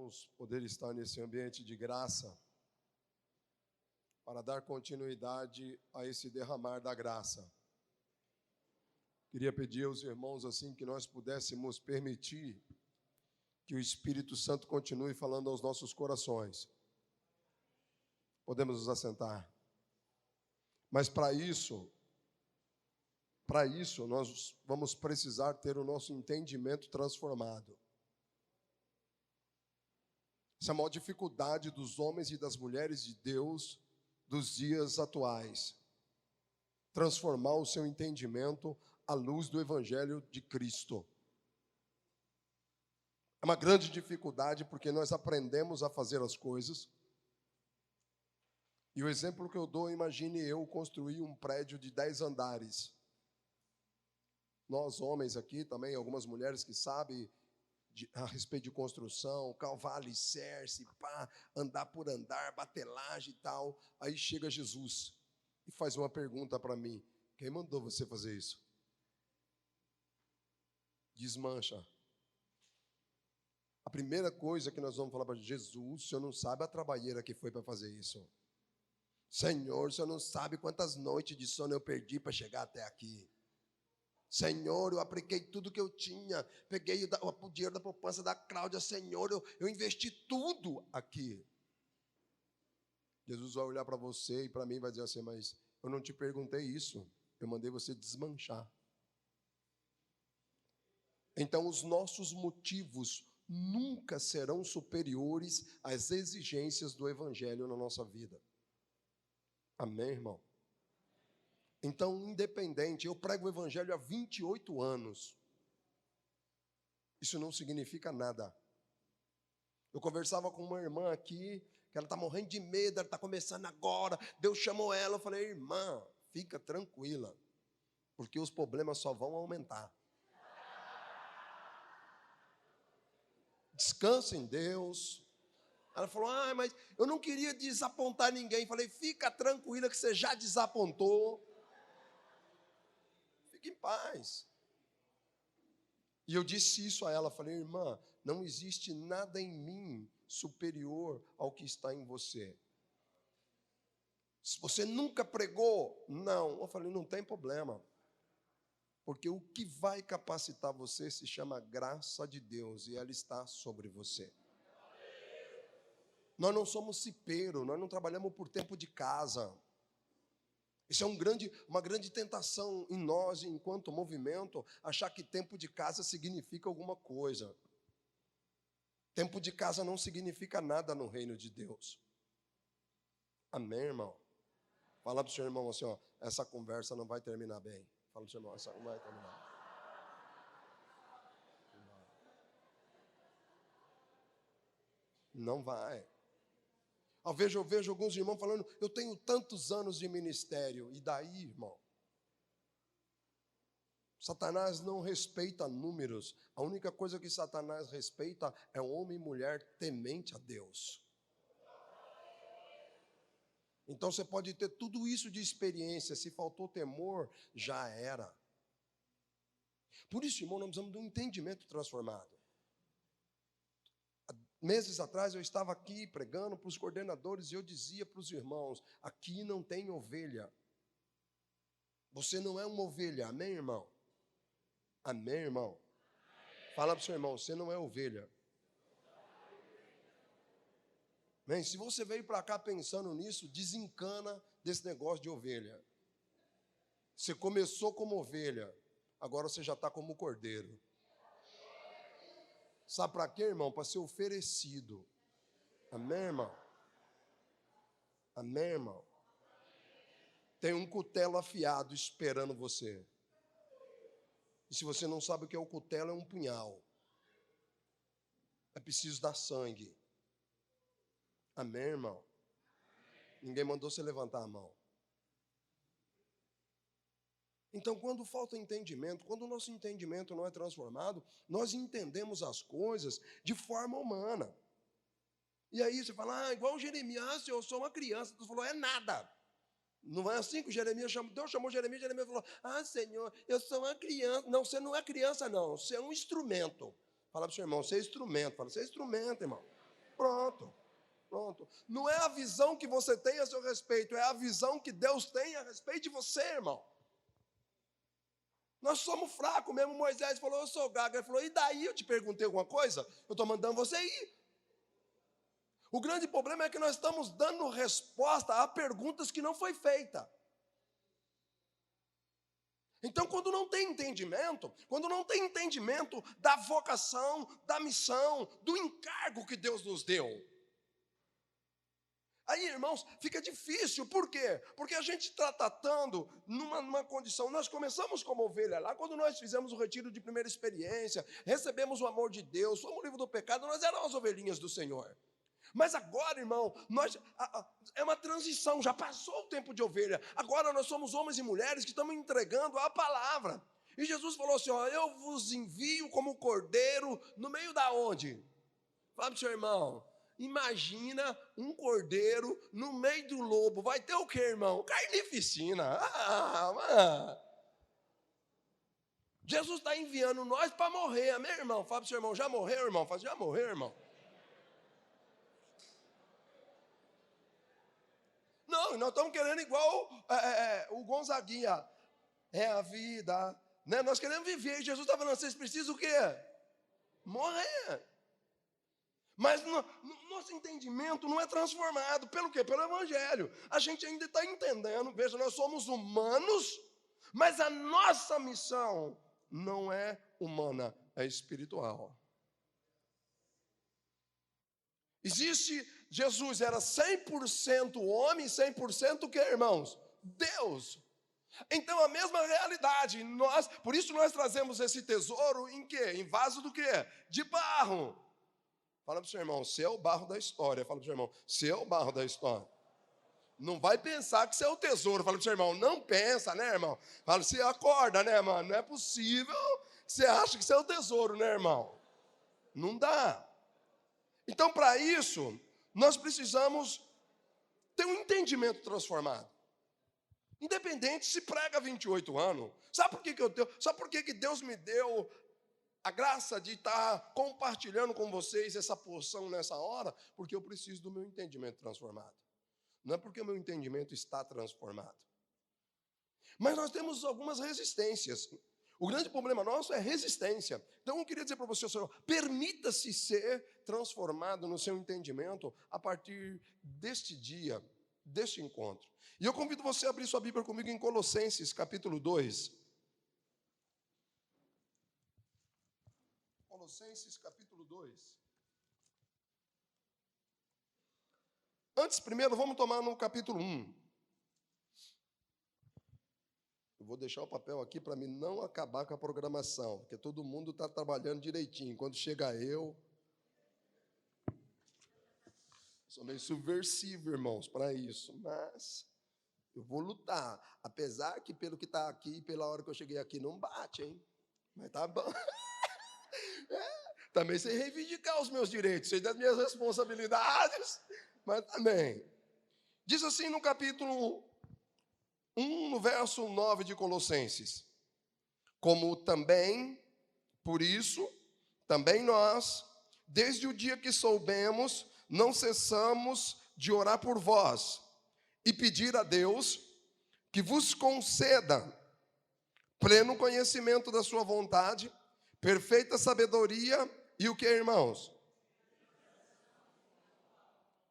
irmãos, poder estar nesse ambiente de graça para dar continuidade a esse derramar da graça. Queria pedir aos irmãos assim que nós pudéssemos permitir que o Espírito Santo continue falando aos nossos corações. Podemos nos assentar. Mas para isso nós vamos precisar ter o nosso entendimento transformado. Essa é a maior dificuldade dos homens e das mulheres de Deus dos dias atuais. Transformar o seu entendimento à luz do Evangelho de Cristo. É uma grande dificuldade porque nós aprendemos a fazer as coisas. E o exemplo que eu dou, imagine eu construir um prédio de 10 andares. Nós homens aqui também, algumas mulheres que sabem a respeito de construção, cavar alicerce, andar por andar, batelagem e tal. Aí chega Jesus e faz uma pergunta para mim: quem mandou você fazer isso? Desmancha. A primeira coisa que nós vamos falar para Jesus: o senhor não sabe a trabalheira que foi para fazer isso. Senhor, o senhor não sabe quantas noites de sono eu perdi para chegar até aqui. Senhor, eu apliquei tudo que eu tinha, peguei o dinheiro da poupança da Cláudia. Senhor, eu investi tudo aqui. Jesus vai olhar para você e para mim vai dizer assim: mas eu não te perguntei isso, eu mandei você desmanchar. Então os nossos motivos nunca serão superiores às exigências do Evangelho na nossa vida. Amém, irmão? Então, independente, eu prego o Evangelho há 28 anos. Isso não significa nada. Eu conversava com uma irmã aqui, que ela está morrendo de medo, ela está começando agora. Deus chamou ela, eu falei: irmã, fica tranquila, porque os problemas só vão aumentar. Descansa em Deus. Ela falou: mas eu não queria desapontar ninguém. Eu falei: fica tranquila que você já desapontou. Fique em paz. E eu disse isso a ela, falei: irmã, não existe nada em mim superior ao que está em você. Se você nunca pregou, não. Eu falei: não tem problema. Porque o que vai capacitar você se chama graça de Deus e ela está sobre você. Nós não somos cipeiro, nós não trabalhamos por tempo de casa. Isso é uma grande tentação em nós, enquanto movimento, achar que tempo de casa significa alguma coisa. Tempo de casa não significa nada no reino de Deus. Amém, irmão? Fala para o seu irmão assim: essa conversa não vai terminar bem. Fala para o seu irmão: essa não vai terminar. Não vai. Eu vejo alguns irmãos falando: eu tenho tantos anos de ministério. E daí, irmão? Satanás não respeita números. A única coisa que Satanás respeita é homem e mulher temente a Deus. Então você pode ter tudo isso de experiência. Se faltou temor, já era. Por isso, irmão, nós precisamos de um entendimento transformado. Meses atrás eu estava aqui pregando para os coordenadores e eu dizia para os irmãos: aqui não tem ovelha. Você não é uma ovelha, amém, irmão? Amém, irmão? Fala para o seu irmão: você não é ovelha. Bem, se você veio para cá pensando nisso, desencana desse negócio de ovelha. Você começou como ovelha, agora você já está como cordeiro. Sabe para quê, irmão? Para ser oferecido. Amém, irmão? Amém, irmão? Tem um cutelo afiado esperando você. E se você não sabe o que é o cutelo, é um punhal. É preciso dar sangue. Amém, irmão? Ninguém mandou você levantar a mão. Então, quando falta entendimento, quando o nosso entendimento não é transformado, nós entendemos as coisas de forma humana. E aí você fala: igual Jeremias, eu sou uma criança. Deus falou: é nada. Não é assim que Jeremias chamou. Deus chamou Jeremias falou: Senhor, eu sou uma criança. Não, você não é criança, não. Você é um instrumento. Fala para o seu irmão: você é instrumento. Fala: você é instrumento, irmão. Pronto. Não é a visão que você tem a seu respeito, é a visão que Deus tem a respeito de você, irmão. Nós somos fracos mesmo. Moisés falou, eu sou gago. Ele falou, e daí eu te perguntei alguma coisa? Eu estou mandando você ir. O grande problema é que nós estamos dando resposta a perguntas que não foi feita. Então, quando não tem entendimento da vocação, da missão, do encargo que Deus nos deu, aí, irmãos, fica difícil. Por quê? Porque a gente está tratando numa condição. Nós começamos como ovelha lá, quando nós fizemos o retiro de primeira experiência, recebemos o amor de Deus, fomos livres do pecado, nós éramos as ovelhinhas do Senhor. Mas agora, irmão, é uma transição, já passou o tempo de ovelha. Agora nós somos homens e mulheres que estamos entregando a palavra. E Jesus falou assim, ó, eu vos envio como cordeiro no meio da onde? Fala para o seu irmão, imagina um cordeiro no meio do lobo. Vai ter o quê, irmão? Carnificina. Mano. Jesus está enviando nós para morrer, amém, irmão? Fala para o seu irmão, já morreu, irmão? Fala, já morreu, irmão? Não, nós estamos querendo igual o Gonzaguinha. É a vida, né? Nós queremos viver. Jesus está falando, vocês precisam o quê? Morrer. Mas nosso entendimento não é transformado. Pelo quê? Pelo Evangelho. A gente ainda está entendendo. Veja, nós somos humanos, mas a nossa missão não é humana, é espiritual. Jesus era 100% homem, 100% o que, irmãos? Deus. Então, a mesma realidade. Por isso nós trazemos esse tesouro em quê? Em vaso do quê? De barro. Fala para o seu irmão, você é o barro da história. Fala para o seu irmão, você é o barro da história. Não vai pensar que você é o tesouro. Fala para o seu irmão, não pensa, né, irmão? Fala, você acorda, né, mano? Não é possível que você ache que você é o tesouro, né, irmão? Não dá. Então, para isso, nós precisamos ter um entendimento transformado. Independente se prega 28 anos. Sabe por que Deus me deu a graça de estar compartilhando com vocês essa porção nessa hora? Porque eu preciso do meu entendimento transformado. Não é porque o meu entendimento está transformado. Mas nós temos algumas resistências. O grande problema nosso é resistência. Então eu queria dizer para você, Senhor, permita-se ser transformado no seu entendimento a partir deste dia, deste encontro. E eu convido você a abrir sua Bíblia comigo em Colossenses, capítulo 2. Colossenses, capítulo 2. Antes, primeiro, vamos tomar no capítulo 1. Eu vou deixar o papel aqui para mim não acabar com a programação, porque todo mundo está trabalhando direitinho. Quando chega eu sou meio subversivo, irmãos, para isso, mas eu vou lutar. Apesar que pelo que está aqui, pela hora que eu cheguei aqui, não bate, hein? Mas tá bom. Também sei reivindicar os meus direitos, sei das minhas responsabilidades, mas também. Diz assim no capítulo 1, no verso 9 de Colossenses: como também, por isso, também nós, desde o dia que soubemos, não cessamos de orar por vós e pedir a Deus que vos conceda pleno conhecimento da sua vontade, perfeita sabedoria e o que, irmãos?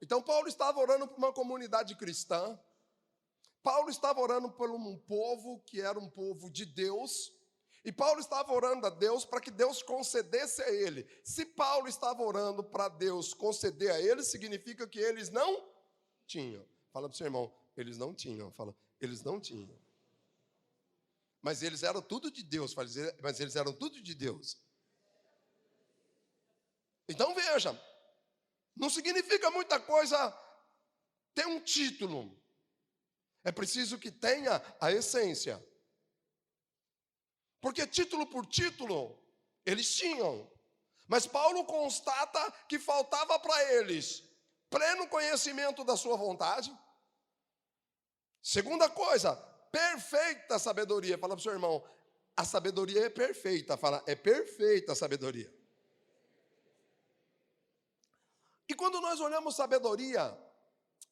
Então Paulo estava orando por uma comunidade cristã. Paulo estava orando por um povo que era um povo de Deus, e Paulo estava orando a Deus para que Deus concedesse a ele. Se Paulo estava orando para Deus conceder a ele, significa que eles não tinham. Fala para o seu irmão, eles não tinham. Fala, eles não tinham. Mas eles eram tudo de Deus. Mas eles eram tudo de Deus. Então veja, não significa muita coisa ter um título. É preciso que tenha a essência. Porque título por título, eles tinham. Mas Paulo constata que faltava para eles pleno conhecimento da sua vontade. Segunda coisa, perfeita sabedoria. Fala para o seu irmão, a sabedoria é perfeita. Fala, é perfeita a sabedoria. E quando nós olhamos sabedoria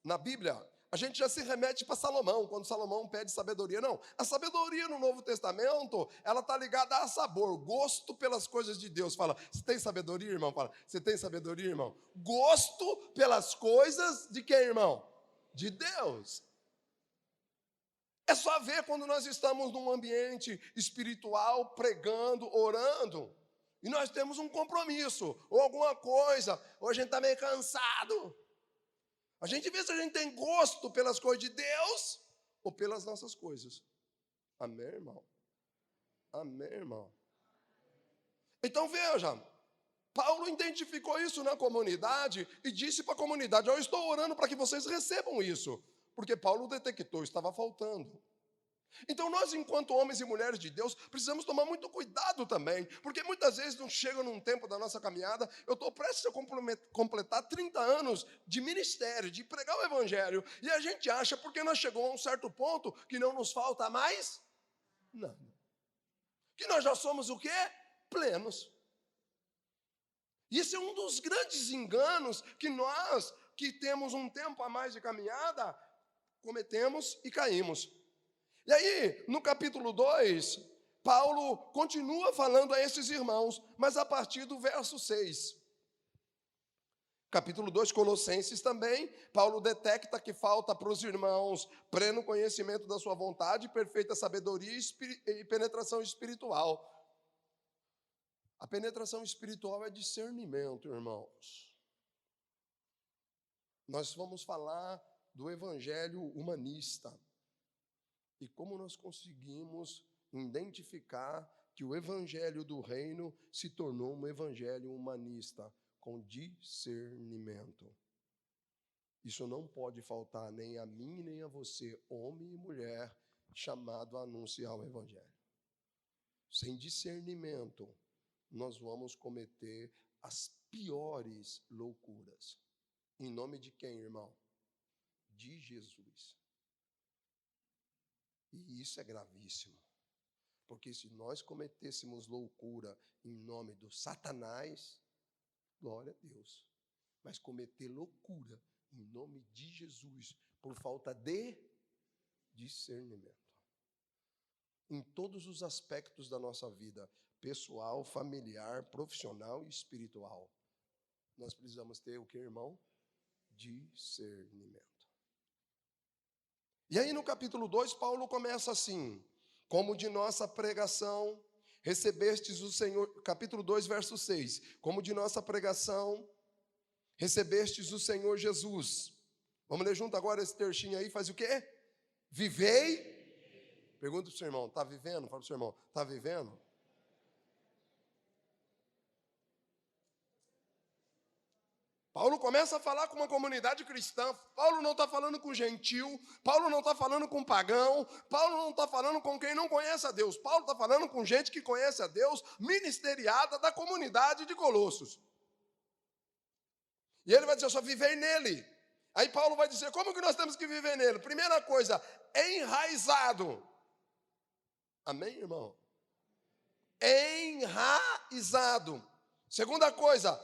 na Bíblia, a gente já se remete para Salomão, quando Salomão pede sabedoria. Não, a sabedoria no Novo Testamento, ela está ligada a sabor, gosto pelas coisas de Deus. Fala, você tem sabedoria, irmão? Fala, você tem sabedoria, irmão? Gosto pelas coisas de quem, irmão? De Deus. É só ver quando nós estamos num ambiente espiritual, pregando, orando, e nós temos um compromisso, ou alguma coisa, ou a gente está meio cansado. A gente vê se a gente tem gosto pelas coisas de Deus ou pelas nossas coisas. Amém, irmão? Amém, irmão? Então veja, Paulo identificou isso na comunidade e disse para a comunidade: eu estou orando para que vocês recebam isso, porque Paulo detectou, estava faltando. Então nós, enquanto homens e mulheres de Deus, precisamos tomar muito cuidado também, porque muitas vezes não chega num tempo da nossa caminhada, eu estou prestes a completar 30 anos de ministério, de pregar o evangelho, e a gente acha, porque nós chegamos a um certo ponto, que não nos falta mais nada. Que nós já somos o quê? Plenos. Isso é um dos grandes enganos que nós, que temos um tempo a mais de caminhada, cometemos e caímos. E aí, no capítulo 2, Paulo continua falando a esses irmãos, mas a partir do verso 6. Capítulo 2, Colossenses também, Paulo detecta que falta para os irmãos pleno conhecimento da sua vontade, perfeita sabedoria e penetração espiritual. A penetração espiritual é discernimento, irmãos. Nós vamos falar do evangelho humanista. E como nós conseguimos identificar que o evangelho do reino se tornou um evangelho humanista, com discernimento. Isso não pode faltar nem a mim, nem a você, homem e mulher, chamado a anunciar o evangelho. Sem discernimento, nós vamos cometer as piores loucuras. Em nome de quem, irmão? De Jesus. E isso é gravíssimo, porque se nós cometêssemos loucura em nome do Satanás, glória a Deus, mas cometer loucura em nome de Jesus, por falta de discernimento, em todos os aspectos da nossa vida, pessoal, familiar, profissional e espiritual, nós precisamos ter o que, irmão? Discernimento. E aí no capítulo 2, Paulo começa assim: como de nossa pregação recebestes o Senhor, capítulo 2, verso 6, como de nossa pregação recebestes o Senhor Jesus. Vamos ler junto agora esse trechinho aí, faz o quê? Vivei. Pergunta para o seu irmão, está vivendo? Fala para o seu irmão, está vivendo? Paulo começa a falar com uma comunidade cristã. Paulo não está falando com gentil, Paulo não está falando com pagão, Paulo não está falando com quem não conhece a Deus. Paulo está falando com gente que conhece a Deus, ministeriada da comunidade de Colossos. E ele vai dizer, eu só vivei nele. Aí Paulo vai dizer, como que nós temos que viver nele? Primeira coisa, enraizado. Amém, irmão? Enraizado. Segunda coisa,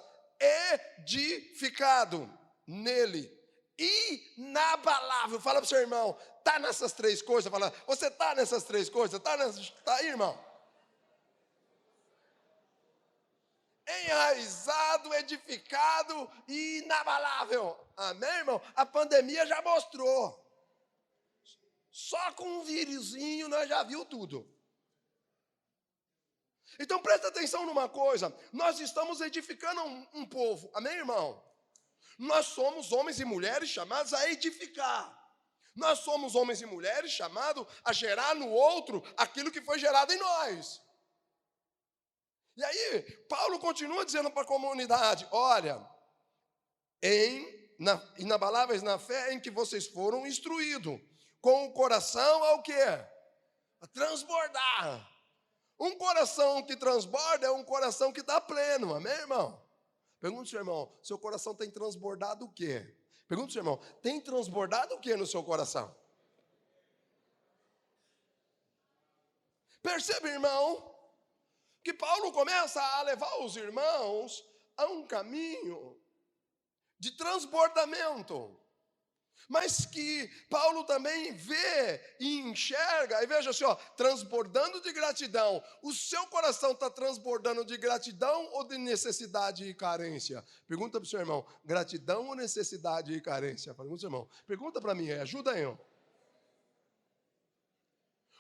edificado nele, inabalável. Fala para o seu irmão, está nessas três coisas? Fala, você está nessas três coisas? Está aí, irmão? Enraizado, edificado e inabalável. Amém, irmão? A pandemia já mostrou. Só com um vírusinho nós já viu tudo. Então presta atenção numa coisa, nós estamos edificando um povo, amém, irmão? Nós somos homens e mulheres chamados a edificar. Nós somos homens e mulheres chamados a gerar no outro aquilo que foi gerado em nós. E aí, Paulo continua dizendo para a comunidade, olha, inabaláveis na fé em que vocês foram instruídos, com o coração ao quê? A transbordar. Um coração que transborda é um coração que está pleno, amém, irmão? Pergunta ao seu irmão, seu coração tem transbordado o quê? Pergunta ao seu irmão, tem transbordado o quê no seu coração? Percebe, irmão, que Paulo começa a levar os irmãos a um caminho de transbordamento, mas que Paulo também vê e enxerga, e veja assim, ó, transbordando de gratidão. O seu coração está transbordando de gratidão ou de necessidade e carência? Pergunta para o seu irmão, gratidão ou necessidade e carência? Pergunta para o seu irmão, pergunta para mim, ajuda aí.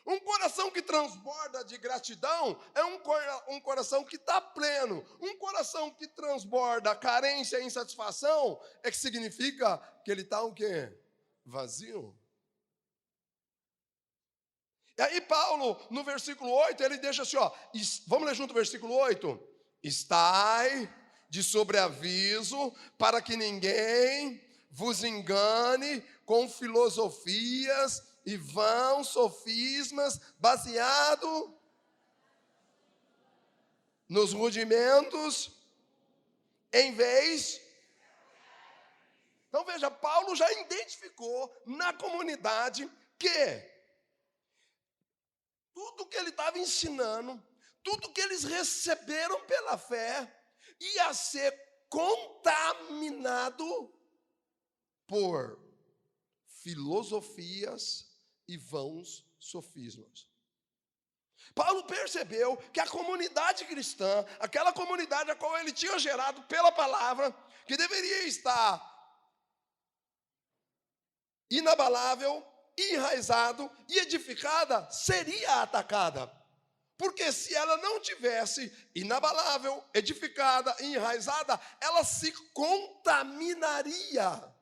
Um coração que transborda de gratidão é um coração que está pleno. Um coração que transborda carência e insatisfação é que significa que ele está o quê? Vazio. E aí Paulo, no versículo 8, ele deixa assim, ó, vamos ler junto o versículo 8. Estai de sobreaviso para que ninguém vos engane com filosofias e vãos sofismas, baseado nos rudimentos, em vez. Então veja, Paulo já identificou na comunidade que tudo que ele estava ensinando, tudo que eles receberam pela fé, ia ser contaminado por filosofias e vãos sofismas. Paulo percebeu que a comunidade cristã, aquela comunidade a qual ele tinha gerado pela palavra, que deveria estar inabalável, enraizado e edificada, seria atacada. Porque se ela não tivesse inabalável, edificada e enraizada, ela se contaminaria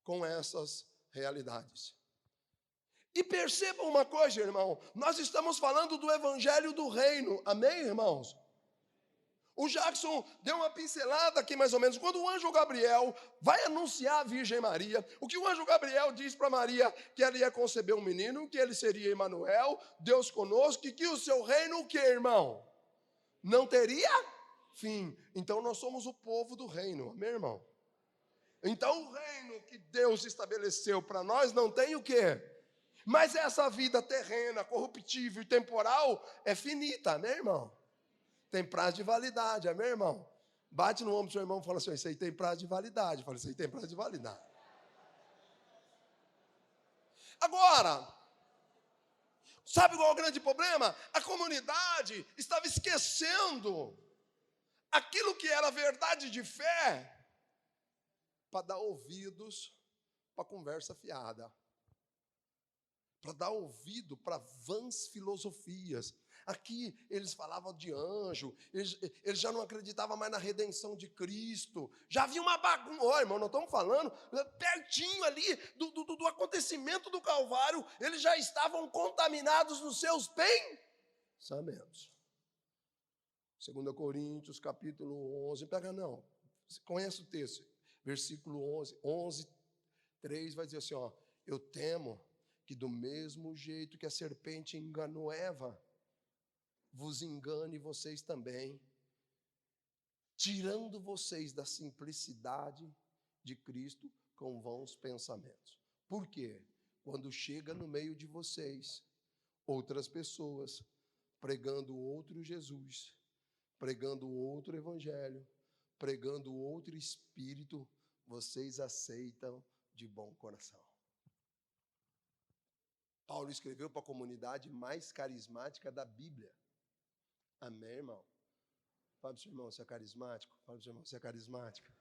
com essas realidades. E percebam uma coisa, irmão, nós estamos falando do evangelho do reino, amém, irmãos? O Jackson deu uma pincelada aqui mais ou menos, quando o anjo Gabriel vai anunciar a Virgem Maria, o que o anjo Gabriel diz para Maria, que ela ia conceber um menino, que ele seria Emanuel, Deus conosco, e que o seu reino, o que, irmão? Não teria fim. Então nós somos o povo do reino, amém, irmão? Então o reino que Deus estabeleceu para nós não tem o quê? Mas essa vida terrena, corruptível e temporal é finita, amém, irmão? Tem prazo de validade, amém, irmão? Bate no ombro do seu irmão e fala assim, isso aí tem prazo de validade. Fala, isso aí tem prazo de validade. Agora, sabe qual é o grande problema? A comunidade estava esquecendo aquilo que era verdade de fé para dar ouvidos para conversa fiada, para dar ouvido para vãs filosofias. Aqui eles falavam de anjo, eles já não acreditavam mais na redenção de Cristo, já havia uma bagunça. Ó, irmão, nós estamos falando pertinho ali do acontecimento do Calvário, eles já estavam contaminados nos seus pensamentos. 2 Coríntios, capítulo 11, pega não, você conhece o texto, versículo 11, 3, vai dizer assim, ó, eu temo que do mesmo jeito que a serpente enganou Eva, vos engane vocês também, tirando vocês da simplicidade de Cristo com vãos pensamentos. Por quê? Quando chega no meio de vocês, outras pessoas, pregando outro Jesus, pregando outro evangelho, pregando outro espírito, vocês aceitam de bom coração. Paulo escreveu para a comunidade mais carismática da Bíblia. Amém, irmão? Fala para o seu irmão, você é carismático? Fala para o seu irmão, você é carismática?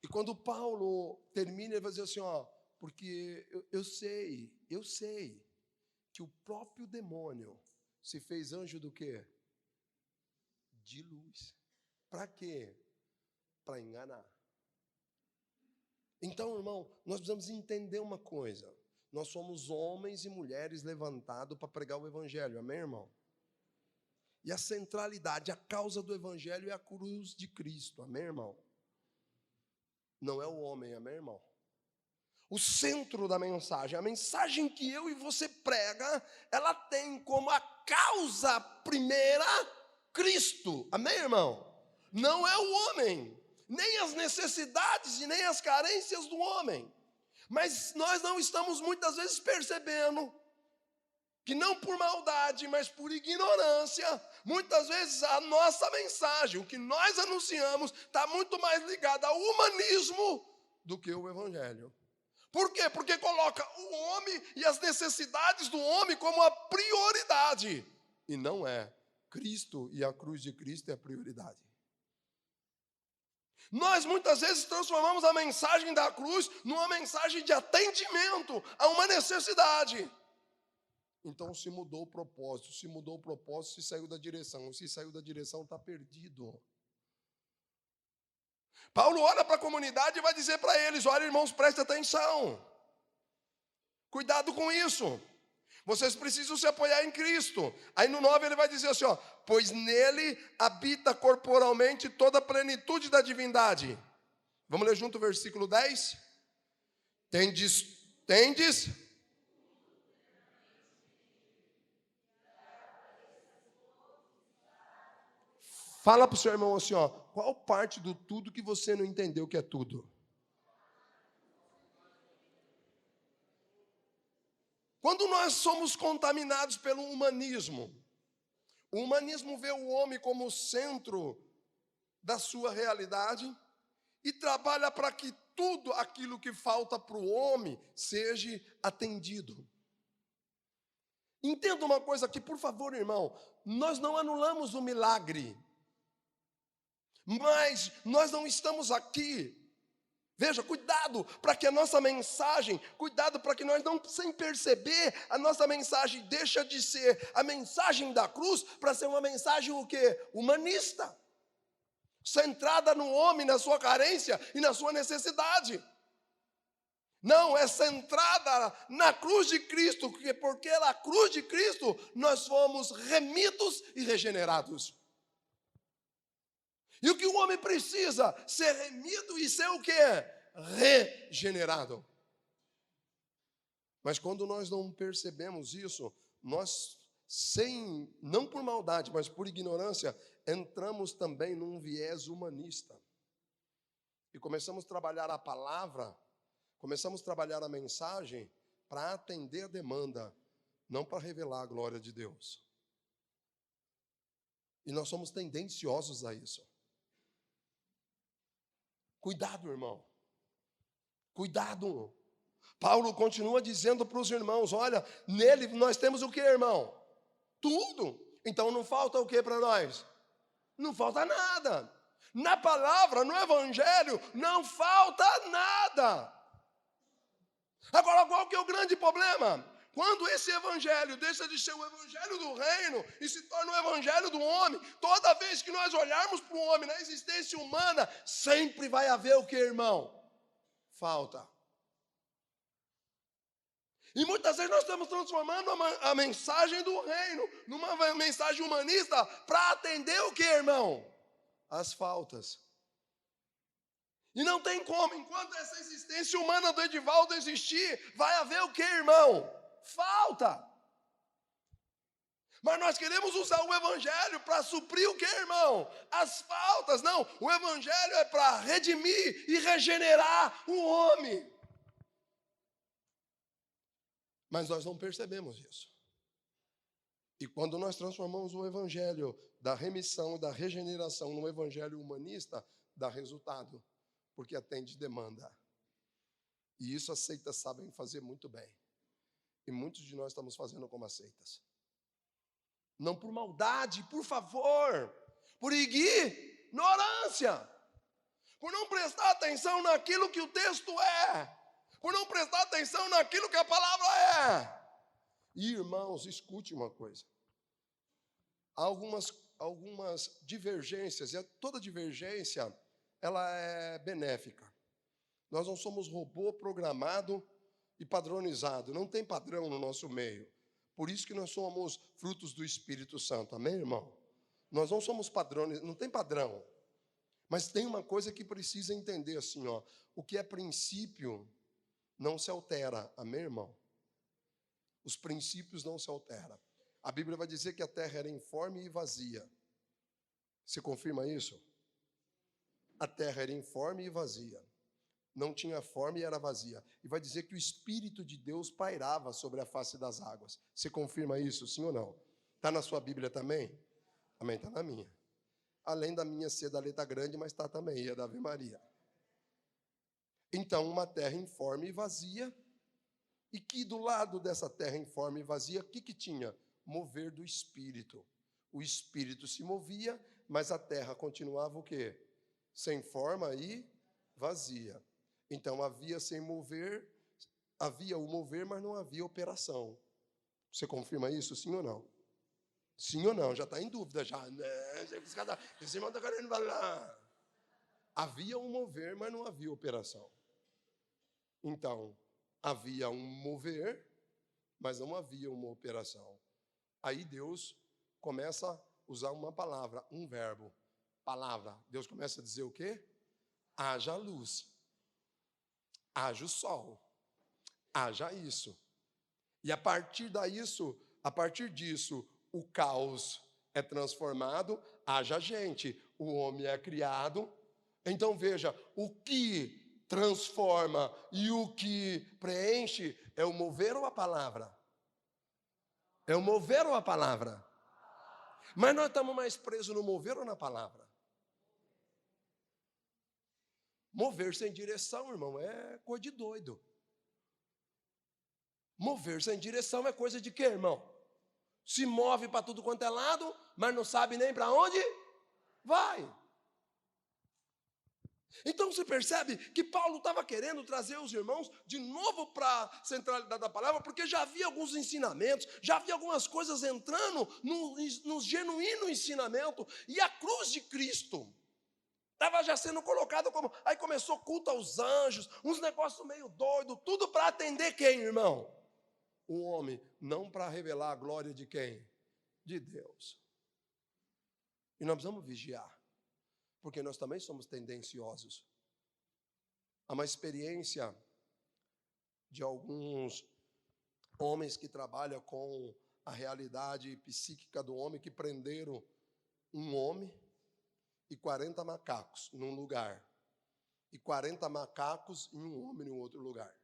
E quando Paulo termina, ele vai dizer assim, ó, porque eu sei que o próprio demônio se fez anjo do quê? De luz. Para quê? Para enganar. Então, irmão, nós precisamos entender uma coisa. Nós somos homens e mulheres levantados para pregar o evangelho, amém, irmão? E a centralidade, a causa do evangelho é a cruz de Cristo, amém, irmão? Não é o homem, amém, irmão? O centro da mensagem, a mensagem que eu e você prega, ela tem como a causa primeira Cristo, amém, irmão? Não é o homem, nem as necessidades e nem as carências do homem. Mas nós não estamos muitas vezes percebendo que não por maldade, mas por ignorância, muitas vezes a nossa mensagem, o que nós anunciamos, está muito mais ligado ao humanismo do que o evangelho. Por quê? Porque coloca o homem e as necessidades do homem como a prioridade. E não é. Cristo e a cruz de Cristo é a prioridade. Nós muitas vezes transformamos a mensagem da cruz numa mensagem de atendimento a uma necessidade. Então se mudou o propósito, se saiu da direção. Se saiu da direção, está perdido. Paulo olha para a comunidade e vai dizer para eles: olha, irmãos, prestem atenção. Cuidado com isso. Vocês precisam se apoiar em Cristo. Aí no 9 ele vai dizer assim, ó, pois nele habita corporalmente toda a plenitude da divindade. Vamos ler junto o versículo 10? Tendes? Fala para o seu irmão assim, ó, qual parte do tudo que você não entendeu que é tudo? Quando nós somos contaminados pelo humanismo, o humanismo vê o homem como o centro da sua realidade e trabalha para que tudo aquilo que falta para o homem seja atendido. Entenda uma coisa aqui, por favor, irmão, nós não anulamos o milagre, mas nós não estamos aqui. Veja, cuidado para que a nossa mensagem, cuidado para que nós não, sem perceber, a nossa mensagem deixa de ser a mensagem da cruz para ser uma mensagem o quê? Humanista. Centrada no homem, na sua carência e na sua necessidade. Não, é centrada na cruz de Cristo, porque na cruz de Cristo nós fomos remidos e regenerados. E o que o homem precisa? Ser remido e ser o quê? Regenerado. Mas quando nós não percebemos isso, nós, não por maldade, mas por ignorância, entramos também num viés humanista. E começamos a trabalhar a palavra, começamos a trabalhar a mensagem para atender a demanda, não para revelar a glória de Deus. E nós somos tendenciosos a isso. Cuidado, irmão. Cuidado. Paulo continua dizendo para os irmãos, olha, nele nós temos o que, irmão? Tudo. Então não falta o que para nós? Não falta nada. Na palavra, no evangelho, não falta nada. Agora, qual que é o grande problema? Quando esse evangelho deixa de ser o evangelho do reino e se torna o evangelho do homem, toda vez que nós olharmos para o homem na existência humana, sempre vai haver o que, irmão? Falta. E muitas vezes nós estamos transformando a mensagem do reino numa mensagem humanista para atender o que, irmão? As faltas. E não tem como, enquanto essa existência humana do Edivaldo existir, vai haver o que, irmão? Falta. Mas nós queremos usar o evangelho para suprir o que, irmão? As faltas. Não, o evangelho é para redimir e regenerar o homem. Mas nós não percebemos isso. E quando nós transformamos o evangelho da remissão e da regeneração num evangelho humanista, dá resultado, porque atende demanda. E isso as seitas sabem fazer muito bem. E muitos de nós estamos fazendo como as seitas. Não por maldade, por favor, por ignorância, por não prestar atenção naquilo que o texto é, por não prestar atenção naquilo que a palavra é. E, irmãos, escute uma coisa. Há algumas divergências, e toda divergência, ela é benéfica. Nós não somos robô programado e padronizado, não tem padrão no nosso meio. Por isso que nós somos frutos do Espírito Santo, amém, irmão? Nós não somos padrões, não tem padrão. Mas tem uma coisa que precisa entender assim, ó, o que é princípio não se altera, amém, irmão? Os princípios não se alteram. A Bíblia vai dizer que a terra era informe e vazia. Você confirma isso? A terra era informe e vazia. Não tinha forma e era vazia. E vai dizer que o Espírito de Deus pairava sobre a face das águas. Você confirma isso, sim ou não? Está na sua Bíblia também? Amém? Está na minha. Além da minha ser da letra grande, mas está também, e a da Ave Maria. Então, uma terra informe e vazia, e que do lado dessa terra informe e vazia, o que tinha? Mover do Espírito. O Espírito se movia, mas a terra continuava o quê? Sem forma e vazia. Então, havia o mover, mas não havia operação. Você confirma isso, sim ou não? Sim ou não? Já está em dúvida, já. Esse irmão está querendo falar. Havia um mover, mas não havia operação. Então, havia um mover, mas não havia uma operação. Aí Deus começa a usar uma palavra, um verbo. Palavra. Deus começa a dizer o quê? Haja luz. Haja o sol. Haja isso. E a partir disso, o caos é transformado, haja gente. O homem é criado. Então veja, o que transforma e o que preenche é o mover ou a palavra? É o mover ou a palavra? Mas nós estamos mais presos no mover ou na palavra? Mover sem direção, irmão, é coisa de doido. Mover sem direção é coisa de quê, irmão? Se move para tudo quanto é lado, mas não sabe nem para onde vai. Então você percebe que Paulo estava querendo trazer os irmãos de novo para a centralidade da palavra, porque já havia alguns ensinamentos, já havia algumas coisas entrando no genuíno ensinamento, e a cruz de Cristo estava já sendo colocada como... Aí começou culto aos anjos, uns negócios meio doidos, tudo para atender quem, irmão? O homem, não para revelar a glória de quem? De Deus. E nós precisamos vigiar, porque nós também somos tendenciosos. Há uma experiência de alguns homens que trabalham com a realidade psíquica do homem, que prenderam um homem e 40 macacos num lugar, e 40 macacos e um homem em outro lugar.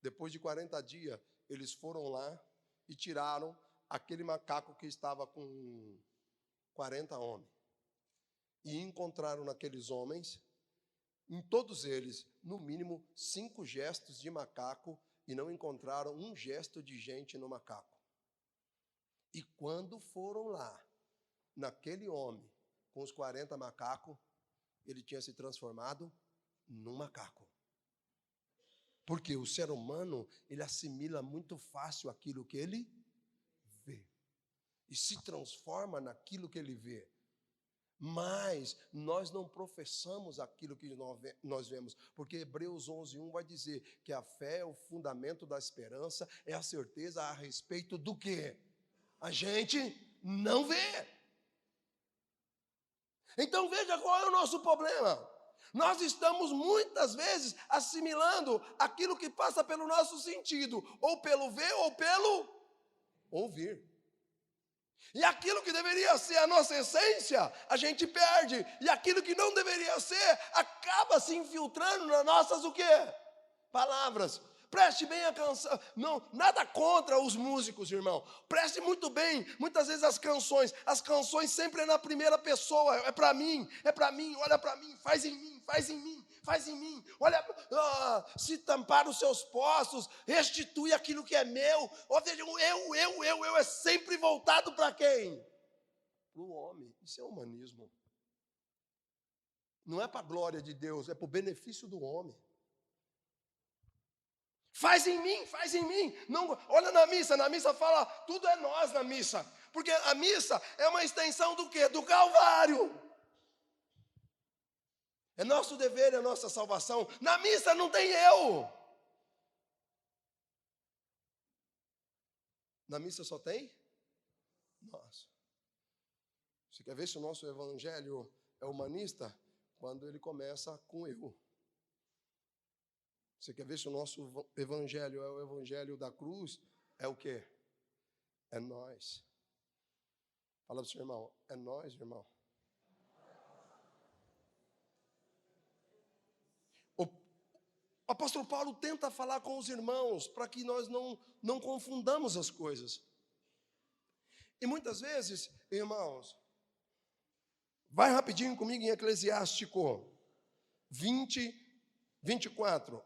Depois de 40 dias, eles foram lá e tiraram aquele macaco que estava com 40 homens. E encontraram naqueles homens, em todos eles, no mínimo 5 gestos de macaco, e não encontraram um gesto de gente no macaco. E quando foram lá, naquele homem, com os 40 macacos, ele tinha se transformado num macaco. Porque o ser humano, ele assimila muito fácil aquilo que ele vê. E se transforma naquilo que ele vê. Mas nós não professamos aquilo que nós vemos. Porque Hebreus 11:1 vai dizer que a fé é o fundamento da esperança, é a certeza a respeito do quê? A gente não vê. Então veja qual é o nosso problema. Nós estamos muitas vezes assimilando aquilo que passa pelo nosso sentido, ou pelo ver ou pelo ouvir. E aquilo que deveria ser a nossa essência, a gente perde. E aquilo que não deveria ser, acaba se infiltrando nas nossas o quê? Palavras. Preste bem a canção. Não, nada contra os músicos, irmão. Preste muito bem, muitas vezes as canções. As canções sempre é na primeira pessoa. É para mim, olha para mim, faz em mim, faz em mim, faz em mim. Olha, se tampar os seus poços, restitui aquilo que é meu. Ou seja, eu é sempre voltado para quem? Para o homem. Isso é humanismo. Não é para a glória de Deus, é para o benefício do homem. Faz em mim, faz em mim. Não, olha na missa fala, tudo é nós na missa. Porque a missa é uma extensão do quê? Do Calvário. É nosso dever, é nossa salvação. Na missa não tem eu. Na missa só tem nós. Você quer ver se o nosso evangelho é humanista? Quando ele começa com eu. Você quer ver se o nosso evangelho é o evangelho da cruz? É o quê? É nós. Fala para o seu irmão, é nós, irmão. O apóstolo Paulo tenta falar com os irmãos para que nós não confundamos as coisas. E muitas vezes, irmãos, Vai rapidinho comigo em Eclesiástico 20, 24.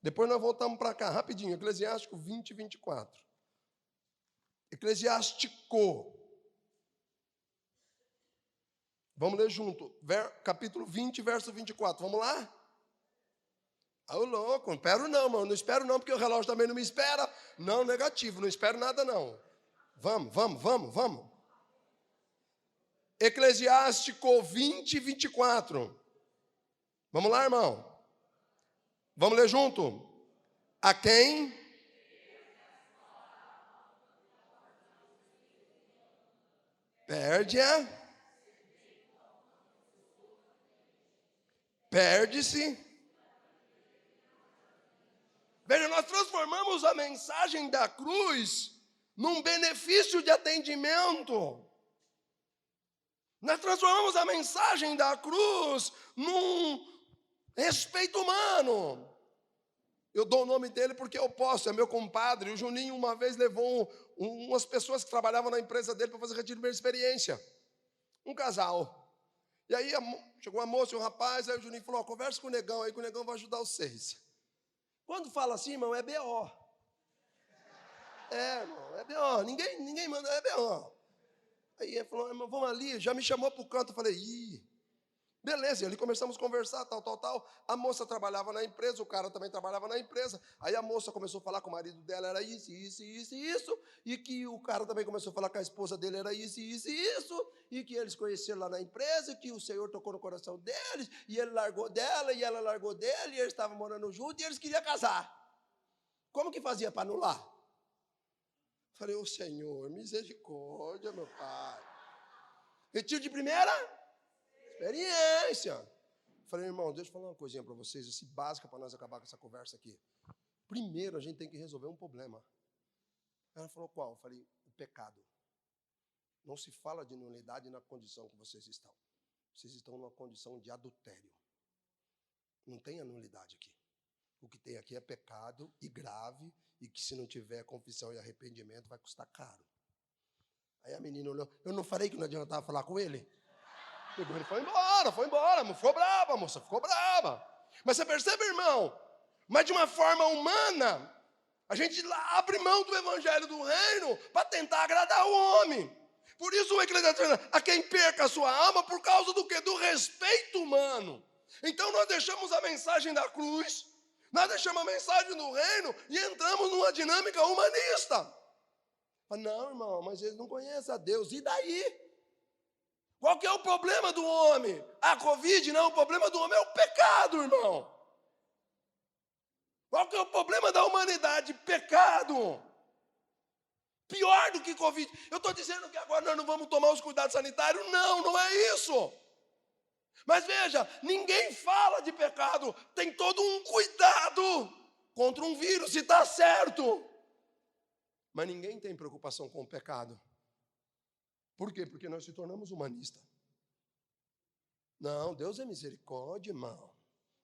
Depois nós voltamos para cá, rapidinho. Eclesiástico 20, 24. Eclesiástico. Vamos ler junto. Capítulo 20, verso 24. Vamos lá? Ah, ô louco, não espero não, mano. Não espero não, porque o relógio também não me espera. Não, negativo, não espero nada não. Vamos. Eclesiástico 20, 24. Vamos lá, irmão? Vamos ler junto? A quem? Perde-se. Veja, nós transformamos a mensagem da cruz num benefício de atendimento. Nós transformamos a mensagem da cruz num respeito humano. Eu dou o nome dele porque eu posso, é meu compadre. O Juninho uma vez levou umas pessoas que trabalhavam na empresa dele para fazer retiro de primeira experiência. Um casal. E aí chegou a moça e o rapaz, aí o Juninho falou, conversa com o negão aí, que o negão vai ajudar vocês. Quando fala assim, irmão, é B.O. É, irmão, é B.O. Ninguém manda, é B.O. Aí ele falou, irmão, vamos ali, já me chamou para o canto, eu falei, beleza, e ali começamos a conversar, tal. A moça trabalhava na empresa, o cara também trabalhava na empresa. Aí a moça começou a falar com o marido dela, era isso. E que o cara também começou a falar com a esposa dele, era isso. E que eles conheceram lá na empresa, e que o Senhor tocou no coração deles, e ele largou dela, e ela largou dele, e eles estavam morando juntos, e eles queriam casar. Como que fazia para anular? Falei, ô Senhor, misericórdia, meu Pai. Retiro de primeira experiência. Falei, irmão, deixa eu falar uma coisinha para vocês, assim, básica para nós acabar com essa conversa aqui. Primeiro, a gente tem que resolver um problema. Ela falou, qual? Eu falei, o pecado. Não se fala de nulidade na condição que vocês estão. Vocês estão numa condição de adultério. Não tem a nulidade aqui. O que tem aqui é pecado e grave, e que se não tiver confissão e arrependimento vai custar caro. Aí a menina olhou, eu não falei que não adiantava falar com ele? Pegou ele, foi embora, ficou brava. Mas você percebe, irmão? Mas de uma forma humana, a gente abre mão do evangelho do reino para tentar agradar o homem. Por isso o Eclesiastes, a quem perca a sua alma, por causa do quê? Do respeito humano. Então nós deixamos a mensagem da cruz, nós deixamos a mensagem do reino e entramos numa dinâmica humanista. Não, irmão, mas eles não conhecem a Deus, e daí? Qual que é o problema do homem? A Covid não, o problema do homem é o pecado, irmão. Qual que é o problema da humanidade? Pecado. Pior do que Covid. Eu estou dizendo que agora nós não vamos tomar os cuidados sanitários? Não é isso. Mas veja, ninguém fala de pecado. Tem todo um cuidado contra um vírus, se está certo. Mas ninguém tem preocupação com o pecado. Por quê? Porque nós se tornamos humanistas. Não, Deus é misericórdia, irmão.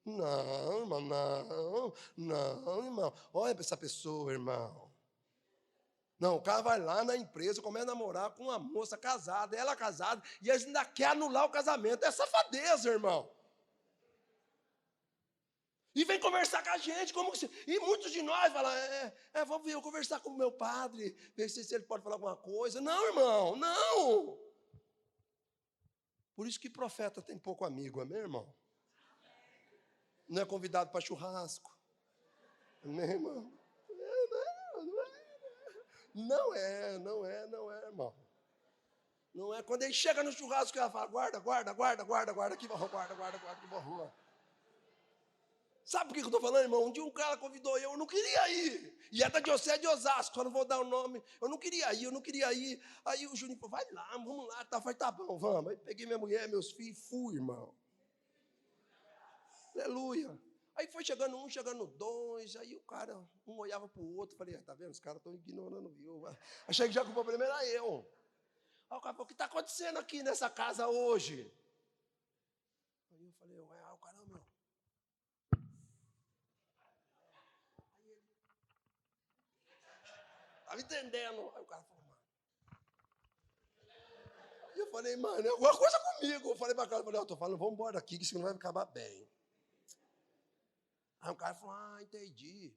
Não, irmão, não, irmão. Olha para essa pessoa, irmão. Não, o cara vai lá na empresa, começa a namorar com uma moça casada, ela casada, e eles ainda querem anular o casamento. É safadeza, irmão. E vem conversar com a gente, como que... E muitos de nós falam, vamos ver, eu conversar com o meu padre, ver se ele pode falar alguma coisa. Não, irmão, não. Por isso que profeta tem pouco amigo, amém, irmão? Não é convidado para churrasco. Amém, irmão? Não é, irmão. Não é. Quando ele chega no churrasco, ela fala, guarda, aqui pra rua. Sabe por que eu estou falando, irmão? Um dia um cara convidou eu não queria ir. E é da diocese de Osasco, eu não vou dar o nome. Eu não queria ir. Aí o Juninho falou, vai lá, vamos lá. Falei, tá bom, vamos. Aí peguei minha mulher, meus filhos e fui, irmão. Aleluia. Aí foi chegando um, chegando dois. Aí o cara, um olhava para o outro. Falei, tá vendo? Os caras estão ignorando, viu? Achei que já que o problema era eu. Aí o cara falou, o que está acontecendo aqui nessa casa hoje? Aí eu falei, o cara, meu. Estava entendendo. Aí o cara falou, mano. Eu falei, mano, é alguma coisa comigo. Eu falei pra cara, eu tô falando, vamos embora daqui, que isso não vai acabar bem. Aí o cara falou, entendi.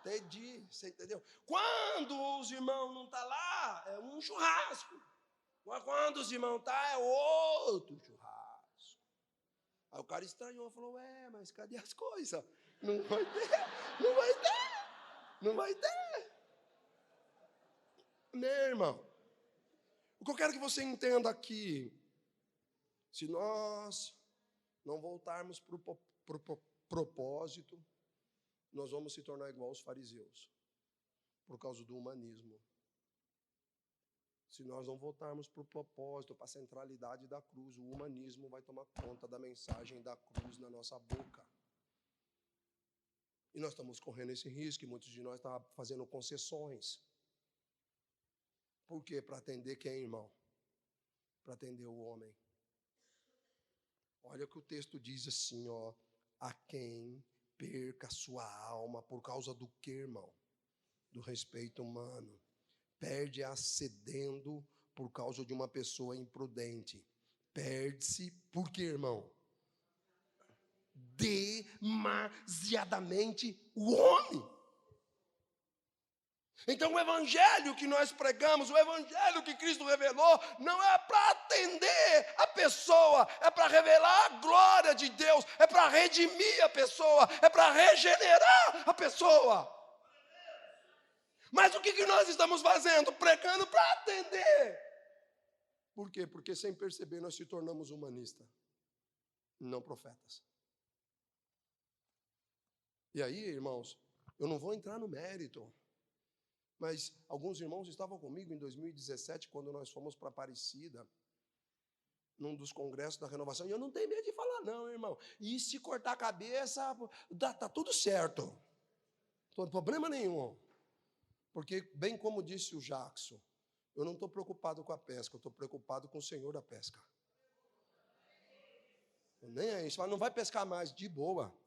Entendi, você entendeu? Quando os irmãos não estão lá, é um churrasco. Quando os irmãos estão, é outro churrasco. Aí o cara estranhou, falou, mas cadê as coisas? Não vai ter, não vai ter, não vai ter. Meu irmão, o que eu quero que você entenda aqui, se nós não voltarmos para o propósito, nós vamos se tornar igual aos fariseus, por causa do humanismo. Se nós não voltarmos para o propósito, para a centralidade da cruz, o humanismo vai tomar conta da mensagem da cruz na nossa boca. E nós estamos correndo esse risco, e muitos de nós estão fazendo concessões. Por quê? Para atender quem, irmão? Para atender o homem. Olha o que o texto diz assim, a quem perca sua alma por causa do que, irmão? Do respeito humano. Perde-a cedendo por causa de uma pessoa imprudente. Perde-se por quê, irmão? Demasiadamente o homem. Então o evangelho que nós pregamos, o evangelho que Cristo revelou, não é para atender a pessoa, é para revelar a glória de Deus, é para redimir a pessoa, é para regenerar a pessoa. Mas o que nós estamos fazendo? Pregando para atender. Por quê? Porque sem perceber nós se tornamos humanistas, não profetas. E aí, irmãos, eu não vou entrar no mérito, mas alguns irmãos estavam comigo em 2017, quando nós fomos para Aparecida, num dos congressos da renovação, e eu não tenho medo de falar não, irmão. E se cortar a cabeça, tá tudo certo. Não tem problema nenhum. Porque, bem como disse o Jackson, eu não estou preocupado com a pesca, eu estou preocupado com o Senhor da pesca. Nem é isso, não vai pescar mais, de boa.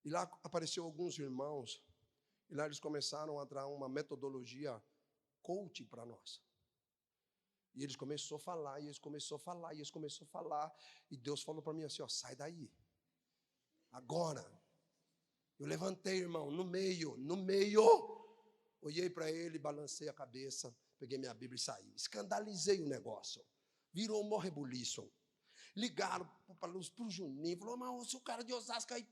E lá apareceu alguns irmãos, e lá eles começaram a dar uma metodologia coach para nós. E eles começaram a falar, e eles começaram a falar, e eles começaram a falar, e Deus falou para mim assim, sai daí. Agora. Eu levantei, irmão, no meio, olhei para ele, balancei a cabeça, peguei minha Bíblia e saí. Escandalizei o negócio. Virou um morrebuliço. Ligaram para o Juninho, falou, mas se o cara de Osasco aí,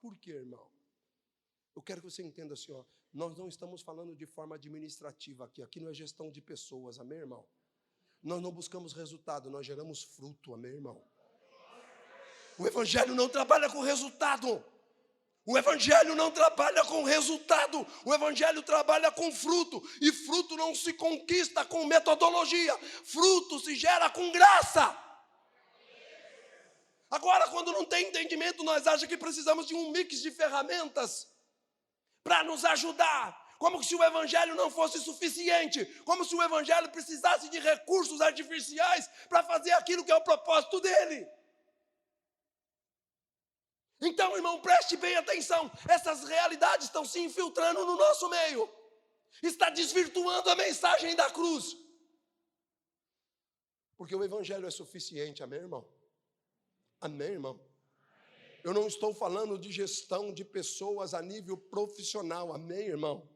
por quê, irmão? Eu quero que você entenda assim, nós não estamos falando de forma administrativa aqui não é gestão de pessoas, amém, irmão? Nós não buscamos resultado, nós geramos fruto, amém, irmão? O evangelho não trabalha com resultado. O evangelho não trabalha com resultado. O evangelho trabalha com fruto. E fruto não se conquista com metodologia. Fruto se gera com graça. Agora, quando não tem entendimento, nós achamos que precisamos de um mix de ferramentas para nos ajudar. Como se o evangelho não fosse suficiente. Como se o evangelho precisasse de recursos artificiais para fazer aquilo que é o propósito dele. Então, irmão, preste bem atenção. Essas realidades estão se infiltrando no nosso meio. Está desvirtuando a mensagem da cruz. Porque o evangelho é suficiente, amém, irmão? Amém, irmão? Eu não estou falando de gestão de pessoas a nível profissional, amém, irmão?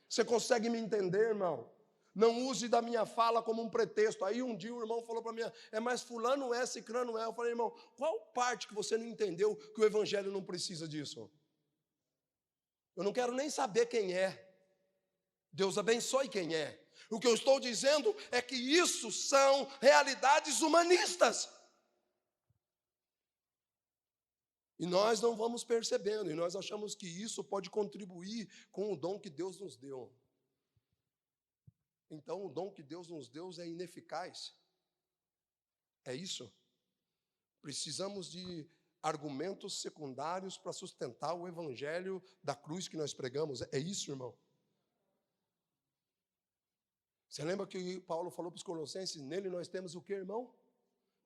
Você consegue me entender, irmão? Não use da minha fala como um pretexto. Aí um dia o irmão falou para mim, mas fulano é, cicrano é. Eu falei, irmão, qual parte que você não entendeu que o evangelho não precisa disso? Eu não quero nem saber quem é. Deus abençoe quem é. O que eu estou dizendo é que isso são realidades humanistas. E nós não vamos percebendo, e nós achamos que isso pode contribuir com o dom que Deus nos deu. Então, o dom que Deus nos deu é ineficaz. É isso? Precisamos de argumentos secundários para sustentar o evangelho da cruz que nós pregamos. É isso, irmão? Você lembra que Paulo falou para os Colossenses, nele nós temos o que, irmão?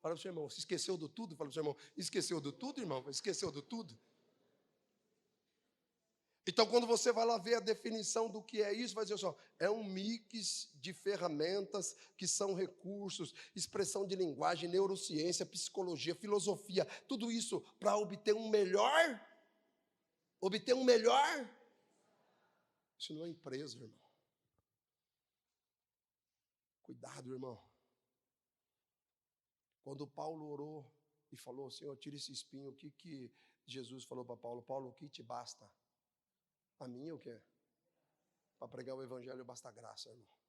Fala para o seu irmão, se esqueceu do tudo? Fala para o seu irmão, esqueceu do tudo, irmão? Esqueceu do tudo? Então, quando você vai lá ver a definição do que é isso, vai dizer assim, é um mix de ferramentas que são recursos, expressão de linguagem, neurociência, psicologia, filosofia, tudo isso para obter um melhor. Isso não é empresa, irmão. Cuidado, irmão. Quando Paulo orou e falou, Senhor, tira esse espinho, o que Jesus falou para Paulo? Paulo, o que te basta? A mim o quê? Para pregar o evangelho basta a graça, irmão.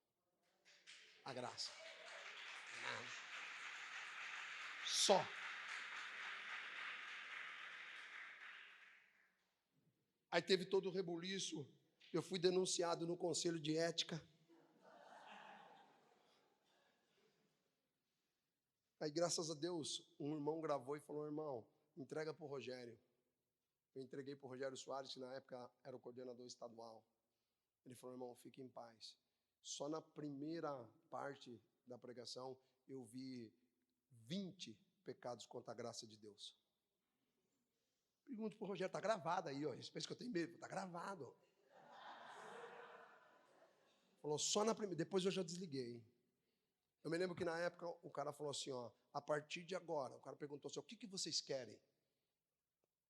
A graça. Só. Aí teve todo o rebuliço. Eu fui denunciado no conselho de ética. Aí, graças a Deus, um irmão gravou e falou, irmão, entrega para o Rogério. Eu entreguei para o Rogério Soares, que na época era o coordenador estadual. Ele falou, irmão, fique em paz. Só na primeira parte da pregação, eu vi 20 pecados contra a graça de Deus. Pergunto para o Rogério, está gravado aí, ó. Você pensa que eu tenho medo? Está gravado. Falou, só na primeira, depois eu já desliguei. Eu me lembro que na época o cara falou assim, ó, a partir de agora, o cara perguntou assim, o que vocês querem?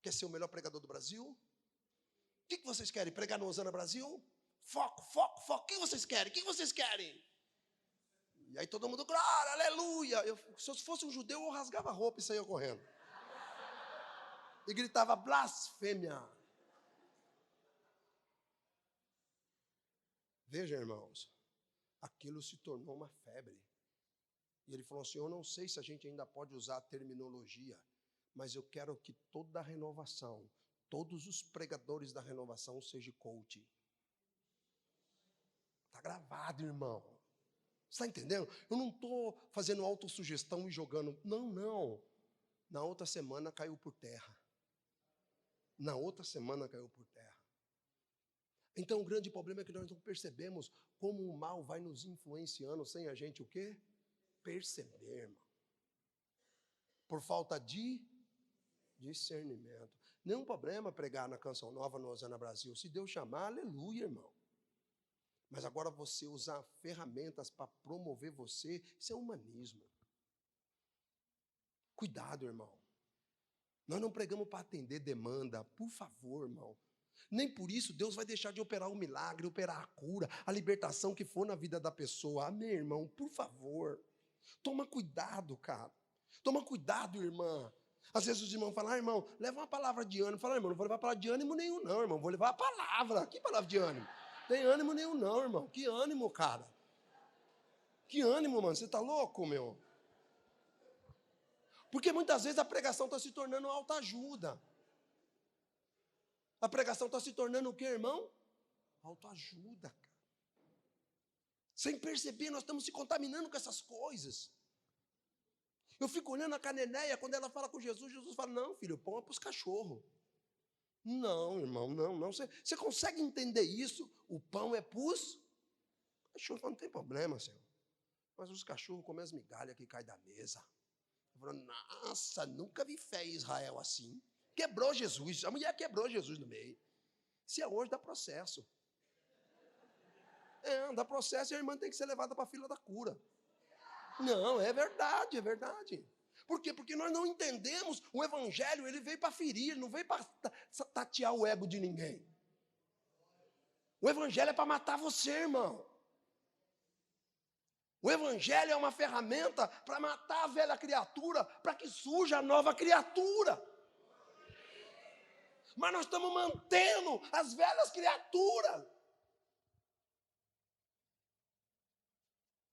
Quer ser o melhor pregador do Brasil? O que vocês querem? Pregar no Osana Brasil? Foco, foco, foco. O que vocês querem? O que vocês querem? E aí todo mundo, glória, aleluia. Se eu fosse um judeu, eu rasgava a roupa e saía correndo. E gritava, blasfêmia. Veja, irmãos, aquilo se tornou uma febre. E ele falou assim, eu não sei se a gente ainda pode usar a terminologia, mas eu quero que toda a renovação, todos os pregadores da renovação sejam coach. Está gravado, irmão. Você está entendendo? Eu não estou fazendo autossugestão e jogando. Não. Na outra semana caiu por terra. Então o grande problema é que nós não percebemos como o mal vai nos influenciando sem a gente o quê? Perceber, irmão. Por falta de discernimento. Nenhum problema pregar na Canção Nova no Osana Brasil. Se Deus chamar, aleluia, irmão. Mas agora você usar ferramentas para promover você, isso é humanismo. Cuidado, irmão. Nós não pregamos para atender demanda, por favor, irmão. Nem por isso Deus vai deixar de operar o milagre, operar a cura, a libertação que for na vida da pessoa. Amém, irmão? Por favor. Toma cuidado, cara. Toma cuidado, irmã. Às vezes os irmãos falam, irmão, leva uma palavra de ânimo. Fala, irmão, não vou levar palavra de ânimo nenhum, não, irmão. Vou levar a palavra. Que palavra de ânimo? Tem ânimo nenhum, não, irmão. Que ânimo, cara. Que ânimo, mano. Você tá louco, meu? Porque muitas vezes a pregação está se tornando autoajuda. A pregação está se tornando o quê, irmão? Autoajuda, cara. Sem perceber, nós estamos se contaminando com essas coisas. Eu fico olhando a Cananeia, quando ela fala com Jesus, Jesus fala, não, filho, pão é para os cachorros. Não, irmão, não. Você consegue entender isso? O pão é para os cachorros. Não tem problema, Senhor. Mas os cachorros comem as migalhas que caem da mesa. Eu falo, nossa, nunca vi fé em Israel assim. Quebrou Jesus, a mulher quebrou Jesus no meio. Se é hoje, dá processo. Dá processo e a irmã tem que ser levada para a fila da cura. Não, é verdade. Por quê? Porque nós não entendemos, o evangelho, ele veio para ferir, não veio para tatear o ego de ninguém. O evangelho é para matar você, irmão. O evangelho é uma ferramenta para matar a velha criatura, para que surja a nova criatura. Mas nós estamos mantendo as velhas criaturas.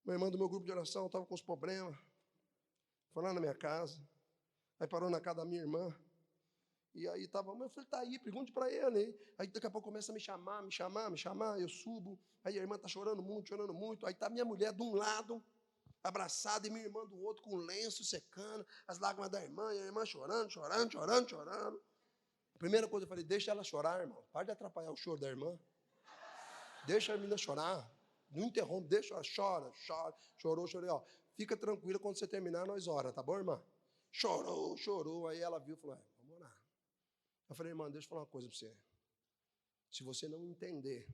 Uma irmã do meu grupo de oração estava com os problemas. Foi lá na minha casa. Aí parou na casa da minha irmã. E aí estava, meu filho está aí, pergunte para ele. Aí daqui a pouco começa a me chamar. Eu subo. Aí a irmã está chorando muito. Aí está minha mulher de um lado, abraçada, e minha irmã do outro, com o lenço secando, as lágrimas da irmã, e a irmã chorando. Primeira coisa eu falei, deixa ela chorar, irmão. Para de atrapalhar o choro da irmã. Deixa a menina chorar. Não interrompe, deixa ela, chora. Chorei, ó. Fica tranquila, quando você terminar, nós ora, tá bom, irmã? Chorou. Aí ela viu e falou, vamos orar. Eu falei, irmã, deixa eu falar uma coisa para você. Se você não entender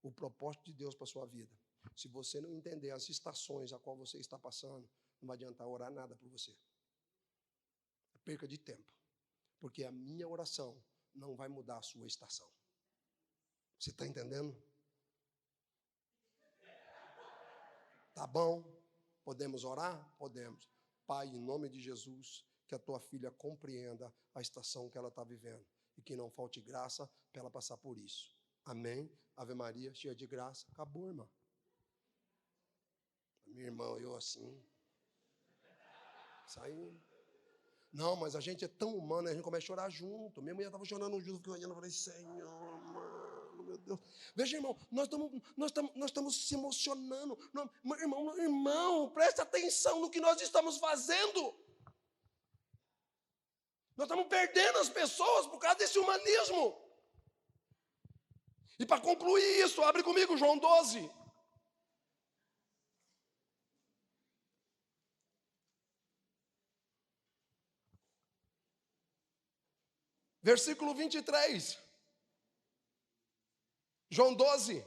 o propósito de Deus para a sua vida, se você não entender as estações a qual você está passando, não vai adiantar orar nada por você. É perca de tempo. Porque a minha oração não vai mudar a sua estação. Você está entendendo? Tá bom? Podemos orar? Podemos. Pai, em nome de Jesus, que a tua filha compreenda a estação que ela está vivendo. E que não falte graça para ela passar por isso. Amém? Ave Maria, cheia de graça. Acabou, irmã. Minha irmã, eu assim. Saindo. Não, mas a gente é tão humano, a gente começa a chorar junto. Minha mulher estava chorando junto, fiquei olhando, eu falei, Senhor, mano, meu Deus. Veja, irmão, nós estamos se emocionando. Não, irmão, presta atenção no que nós estamos fazendo. Nós estamos perdendo as pessoas por causa desse humanismo. E para concluir isso, abre comigo João 12. Versículo 23. João 12.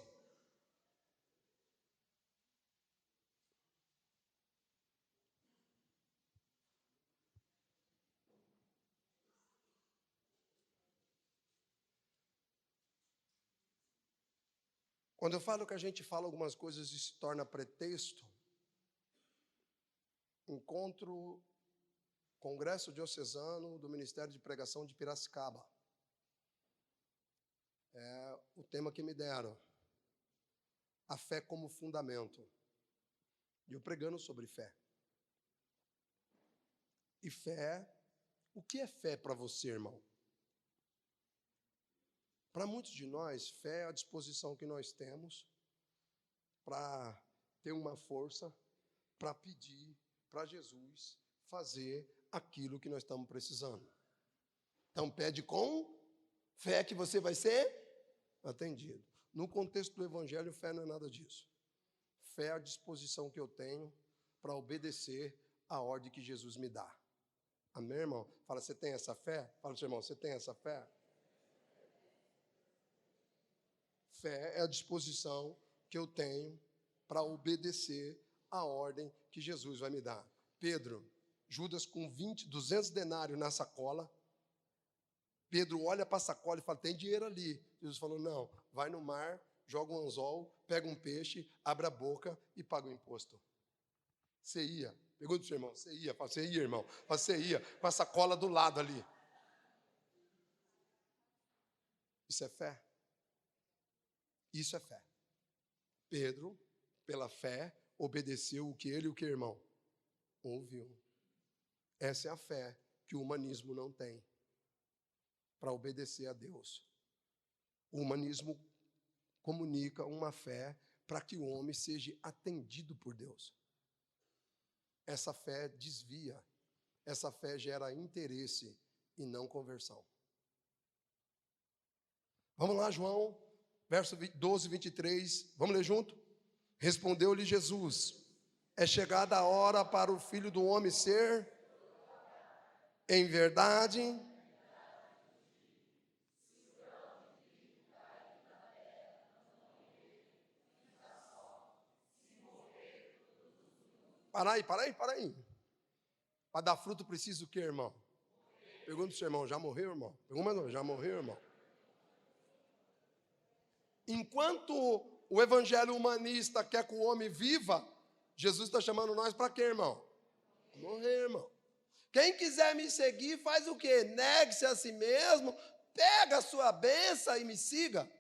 Quando eu falo que a gente fala algumas coisas e se torna pretexto, encontro Congresso Diocesano do Ministério de Pregação de Piracicaba. É o tema que me deram. A fé como fundamento. E eu pregando sobre fé. E fé, o que é fé para você, irmão? Para muitos de nós, fé é a disposição que nós temos para ter uma força, para pedir para Jesus fazer aquilo que nós estamos precisando. Então, pede com fé que você vai ser atendido. No contexto do Evangelho, fé não é nada disso. Fé é a disposição que eu tenho para obedecer a ordem que Jesus me dá. Amém, irmão? Fala, você tem essa fé? Fala, seu irmão, você tem essa fé? Fé é a disposição que eu tenho para obedecer a ordem que Jesus vai me dar. Pedro, Judas com 200 denários na sacola. Pedro olha para a sacola e fala, tem dinheiro ali. Jesus falou, não, vai no mar, joga um anzol, pega um peixe, abre a boca e paga o imposto. Você ia. Pergunta para o seu irmão, você ia? Fala, você ia, irmão? Fala, você ia com a sacola do lado ali. Isso é fé? Isso é fé. Pedro, pela fé, obedeceu o que ele e o que, irmão? Ouviu. Essa é a fé que o humanismo não tem para obedecer a Deus. O humanismo comunica uma fé para que o homem seja atendido por Deus. Essa fé desvia, essa fé gera interesse e não conversão. Vamos lá, João, verso 12, 23, vamos ler junto? Respondeu-lhe Jesus, é chegada a hora para o Filho do Homem ser, em verdade, para aí. Para dar fruto precisa o quê, irmão? Pergunta para o seu irmão, já morreu, irmão? Pergunta, já morreu, irmão? Enquanto o evangelho humanista quer que o homem viva, Jesus está chamando nós para quê, irmão? Morrer, irmão. Quem quiser me seguir, faz o quê? Negue-se a si mesmo, pega a sua bênção e me siga.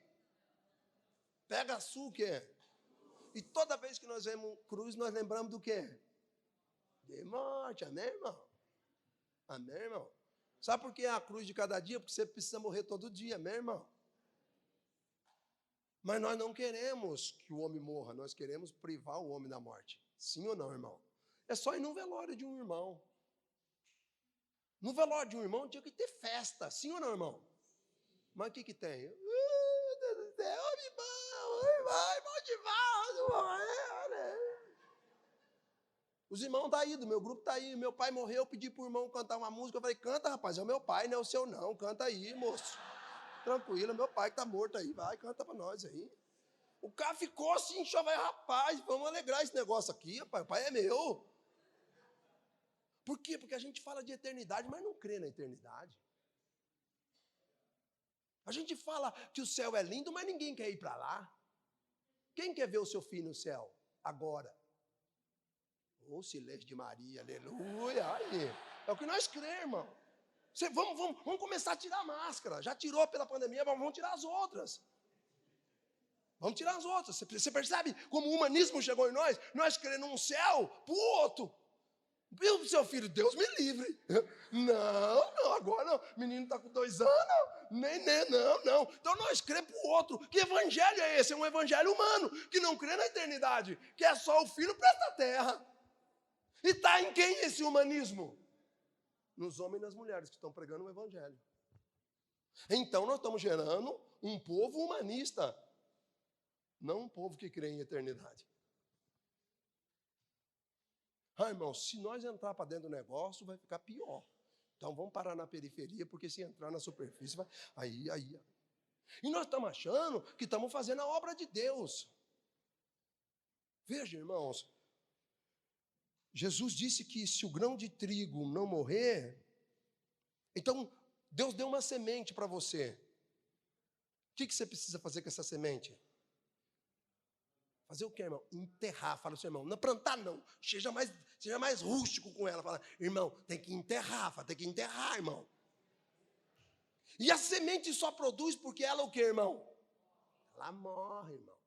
Pega a sua o quê? E toda vez que nós vemos cruz, nós lembramos do quê? De morte, amém, irmão? Amém, irmão? Sabe por que é a cruz de cada dia? Porque você precisa morrer todo dia, amém, irmão? Mas nós não queremos que o homem morra, nós queremos privar o homem da morte. Sim ou não, irmão? É só ir no velório de um irmão. No velório de um irmão tinha que ter festa, sim ou não, irmão? Mas o que tem? Deus do céu, irmão de morrer. Os irmãos estão aí, do meu grupo está aí. Meu pai morreu, eu pedi para o irmão cantar uma música. Eu falei, canta, rapaz, é o meu pai, não é o seu não. Canta aí, moço. Tranquilo, meu pai que está morto aí, vai, canta para nós aí. O cara ficou assim, vai, rapaz, vamos alegrar esse negócio aqui, rapaz, o pai é meu. Por quê? Porque a gente fala de eternidade, mas não crê na eternidade. A gente fala que o céu é lindo, mas ninguém quer ir para lá. Quem quer ver o seu filho no céu agora? Ô, silêncio de Maria, aleluia. Aí, é o que nós cremos, irmão. Vamos começar a tirar a máscara. Já tirou pela pandemia, mas vamos tirar as outras. Vamos tirar as outras. Você percebe como o humanismo chegou em nós? Nós querendo um céu para o outro. Viu, seu filho? Deus me livre. Não, agora não. O menino está com 2 anos. Não. Então nós cremos para o outro. Que evangelho é esse? É um evangelho humano, que não crê na eternidade, que é só o filho para esta terra. E está em quem esse humanismo? Nos homens e nas mulheres que estão pregando o evangelho. Então nós estamos gerando um povo humanista, não um povo que crê em eternidade. Irmão, se nós entrar para dentro do negócio, vai ficar pior. Então vamos parar na periferia, porque se entrar na superfície, vai... Aí. E nós estamos achando que estamos fazendo a obra de Deus. Veja, irmãos, Jesus disse que se o grão de trigo não morrer, então Deus deu uma semente para você. O que você precisa fazer com essa semente? Fazer o quê, irmão? Enterrar. Fala assim, irmão, não plantar não. Seja mais rústico com ela. Fala, irmão, tem que enterrar, irmão. E a semente só produz porque ela o quê, irmão? Ela morre, irmão.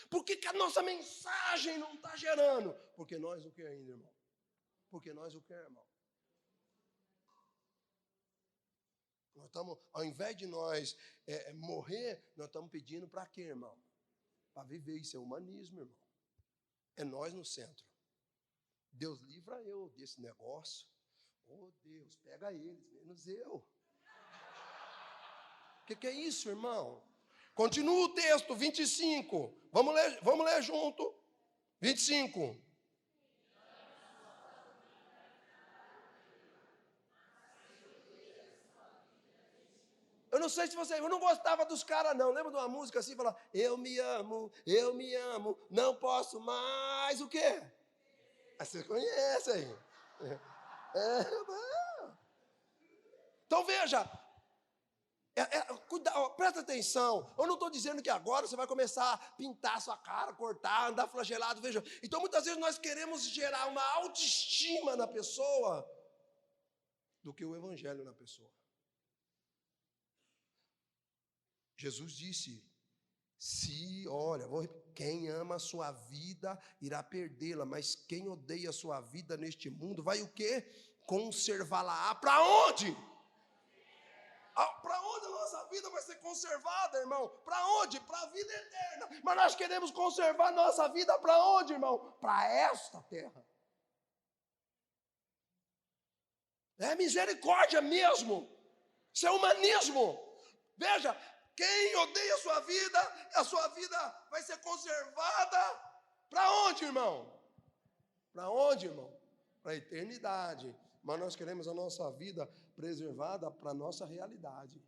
Por que a nossa mensagem não está gerando? Porque nós o que ainda, irmão? Porque nós o que, irmão? Nós estamos, ao invés de nós morrer, nós estamos pedindo para quê, irmão? Para viver, isso é humanismo, irmão. É nós no centro. Deus livra eu desse negócio. Oh, Deus, pega eles, menos eu. O que é isso, irmão? Continua o texto, 25. Vamos ler junto. 25. Eu não sei se eu não gostava dos caras, não. Lembra de uma música assim, fala, eu me amo, não posso mais, o quê? Você conhece aí. Então veja, presta atenção, eu não estou dizendo que agora você vai começar a pintar a sua cara, cortar, andar flagelado, veja. Então muitas vezes nós queremos gerar uma autoestima na pessoa do que o evangelho na pessoa. Jesus disse, quem ama a sua vida irá perdê-la, mas quem odeia a sua vida neste mundo vai o quê? Conservá-la. Para onde? Para onde a nossa vida vai ser conservada, irmão? Para onde? Para a vida eterna. Mas nós queremos conservar nossa vida para onde, irmão? Para esta terra. É misericórdia mesmo. Isso é humanismo. Veja, quem odeia a sua vida vai ser conservada para onde, irmão? Para onde, irmão? Para a eternidade. Mas nós queremos a nossa vida preservada para a nossa realidade.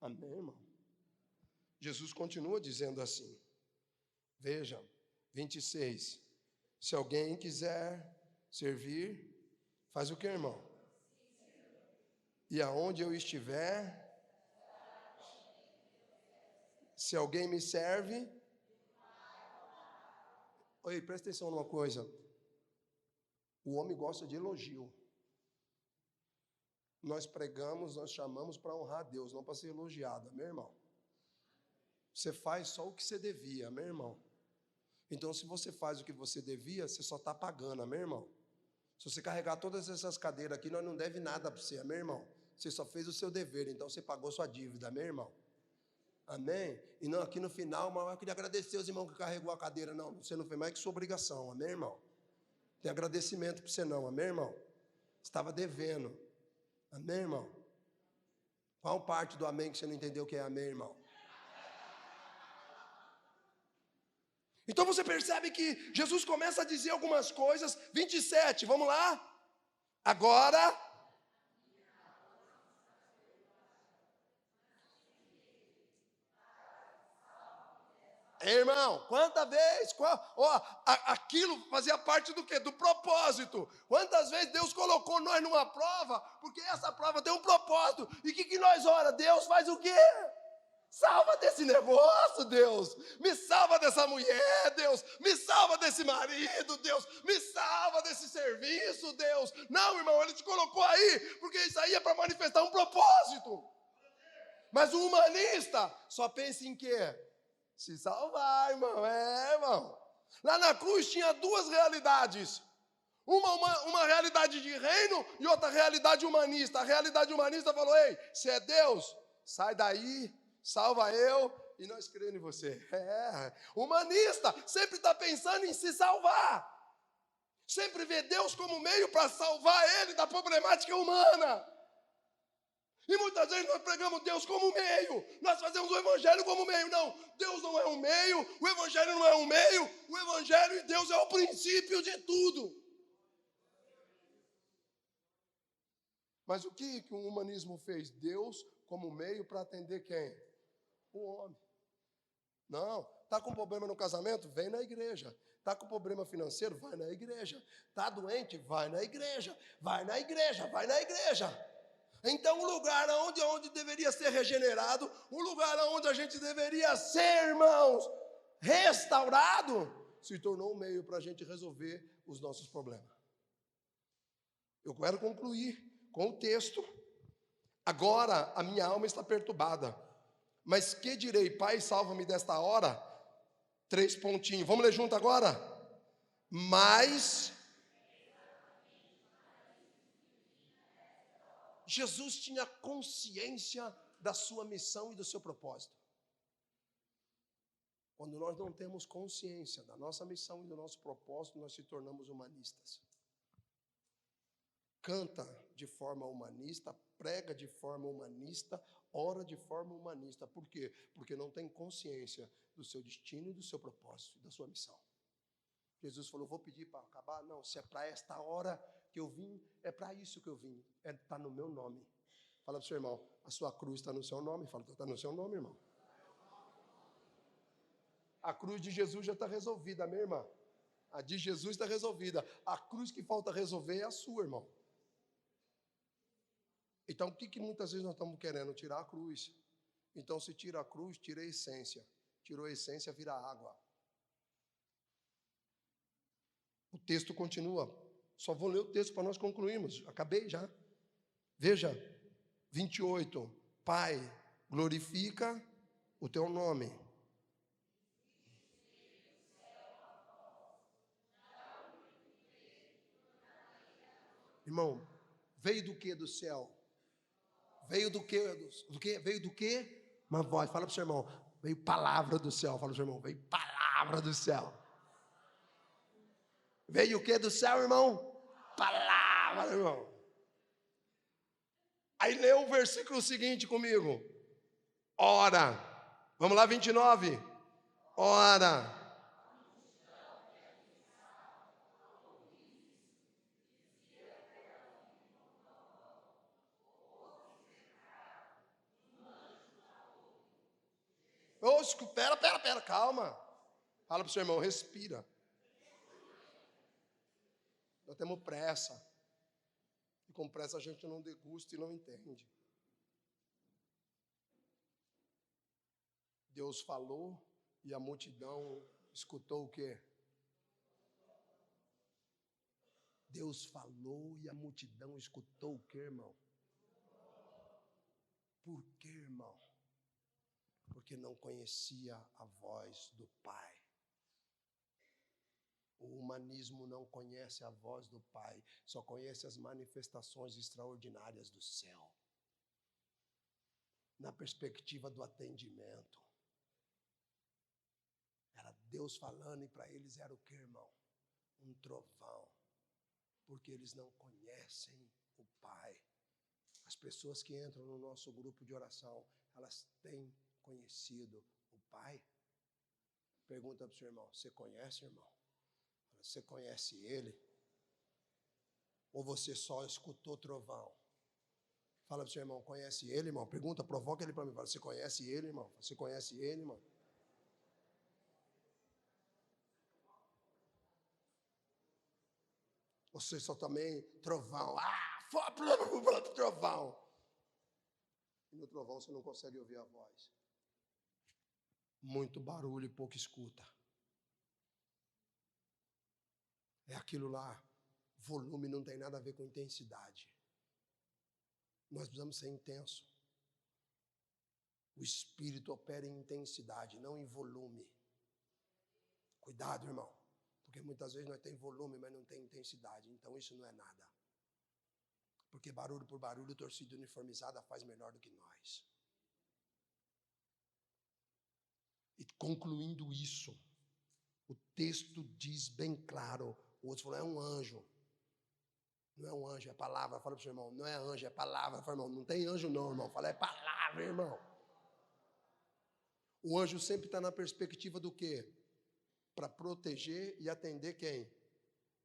Amém, irmão? Jesus continua dizendo assim. Veja, 26. Se alguém quiser servir, faz o que, irmão? E aonde eu estiver, se alguém me serve... Oi, presta atenção numa coisa. O homem gosta de elogio. Nós pregamos, nós chamamos para honrar Deus, não para ser elogiado, meu irmão. Você faz só o que você devia, meu irmão. Então, se você faz o que você devia, você só está pagando, meu irmão. Se você carregar todas essas cadeiras aqui, nós não deve nada para você, meu irmão. Você só fez o seu dever, então você pagou sua dívida, meu irmão. Amém? E não, aqui no final, mas eu queria agradecer os irmãos que carregou a cadeira. Não, você não fez mais que sua obrigação, amém, irmão? Tem agradecimento para você não, amém, irmão? Estava devendo, amém, irmão? Qual parte do amém que você não entendeu que é amém, irmão? Então você percebe que Jesus começa a dizer algumas coisas. 27, vamos lá? Agora... Irmão, quanta vez, aquilo fazia parte do quê? Do propósito. Quantas vezes Deus colocou nós numa prova, porque essa prova tem um propósito. E o que nós ora? Deus faz o quê? Salva desse negócio, Deus. Me salva dessa mulher, Deus. Me salva desse marido, Deus. Me salva desse serviço, Deus. Não, irmão, Ele te colocou aí, porque isso aí é para manifestar um propósito. Mas o humanista só pensa em quê? Se salvar, irmão. Irmão. Lá na cruz tinha duas realidades. Uma realidade de reino e outra realidade humanista. A realidade humanista falou: ei, se é Deus, sai daí, salva eu e nós cremos em você. Humanista sempre está pensando em se salvar. Sempre vê Deus como meio para salvar ele da problemática humana. E muitas vezes nós pregamos Deus como meio. Nós fazemos o evangelho como meio. Não, Deus não é um meio, o evangelho não é um meio. O evangelho e Deus é o princípio de tudo. Mas o que o humanismo fez? Deus como meio para atender quem? O homem. Não, está com problema no casamento? Vem na igreja. Está com problema financeiro? Vai na igreja. Está doente? Vai na igreja. Vai na igreja, vai na igreja. Então o lugar onde deveria ser regenerado, o lugar onde a gente deveria ser, irmãos, restaurado, se tornou um meio para a gente resolver os nossos problemas. Eu quero concluir com o texto. Agora a minha alma está perturbada. Mas que direi? Pai, salva-me desta hora. 3 pontinhos. Vamos ler junto agora? Mas Jesus tinha consciência da sua missão e do seu propósito. Quando nós não temos consciência da nossa missão e do nosso propósito, nós se tornamos humanistas. Canta de forma humanista, prega de forma humanista, ora de forma humanista. Por quê? Porque não tem consciência do seu destino e do seu propósito, da sua missão. Jesus falou: vou pedir para acabar? Não, se é para esta hora que eu vim, é para isso que eu vim, está no meu nome. Fala para o seu irmão: a sua cruz está no seu nome. Fala: está no seu nome, irmão. A cruz de Jesus já está resolvida, minha irmã. A de Jesus está resolvida. A cruz que falta resolver é a sua, irmão. Então, o que muitas vezes nós estamos querendo? Tirar a cruz. Então, se tira a cruz, tira a essência. Tirou a essência, vira água. O texto continua. Só vou ler o texto para nós concluirmos. Acabei já. Veja, 28. Pai, glorifica o teu nome. Irmão, veio do que do céu? Veio do que? Veio do que? Uma voz. Fala para o seu irmão: veio palavra do céu. Fala para o seu irmão: veio palavra do céu. Veio o que do céu, irmão? Palavra, irmão. Aí lê o versículo seguinte comigo. Ora. Vamos lá, 29. Ora. Pera, calma. Fala para o seu irmão: respira. Nós temos pressa. E com pressa a gente não degusta e não entende. Deus falou e a multidão escutou o quê? Deus falou e a multidão escutou o quê, irmão? Por quê, irmão? Porque não conhecia a voz do Pai. O humanismo não conhece a voz do Pai, só conhece as manifestações extraordinárias do céu. Na perspectiva do atendimento. Era Deus falando e para eles era o que, irmão? Um trovão. Porque eles não conhecem o Pai. As pessoas que entram no nosso grupo de oração, elas têm conhecido o Pai? Pergunta para o seu irmão: você conhece, irmão? Você conhece Ele? Ou você só escutou trovão? Fala para o seu irmão: conhece Ele, irmão? Pergunta, provoca ele para mim. Fala: você conhece Ele, irmão? Você conhece Ele, irmão? Você só também trovão. Trovão. E no trovão você não consegue ouvir a voz. Muito barulho e pouca escuta. É aquilo lá. Volume não tem nada a ver com intensidade. Nós precisamos ser intenso. O Espírito opera em intensidade, não em volume. Cuidado, irmão. Porque muitas vezes nós temos volume, mas não tem intensidade. Então isso não é nada. Porque barulho por barulho, torcida uniformizada faz melhor do que nós. E concluindo isso, o texto diz bem claro. O outro falou, é um anjo. Não é um anjo, é palavra. Fala para o seu irmão, não é anjo, é palavra. Fala, irmão, não tem anjo não, irmão. Fala, é palavra, irmão. O anjo sempre está na perspectiva do quê? Para proteger e atender quem?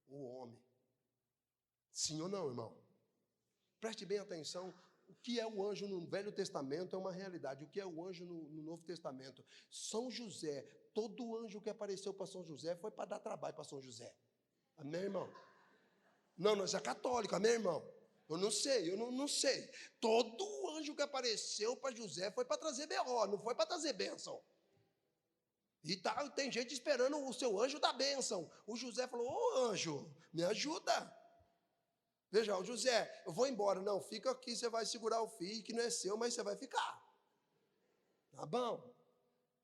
O homem. Sim ou não, irmão? Preste bem atenção. O que é o anjo no Velho Testamento é uma realidade. O que é o anjo no Novo Testamento? São José, todo anjo que apareceu para São José foi para dar trabalho para São José. Amém, irmão? Não, nós é católico, amém, irmão? Eu não sei. Todo anjo que apareceu para José foi para trazer B.O., não foi para trazer bênção. E tem gente esperando o seu anjo da bênção. O José falou, ô anjo, me ajuda. Veja, o José, eu vou embora. Não, fica aqui, você vai segurar o filho, que não é seu, mas você vai ficar. Tá bom?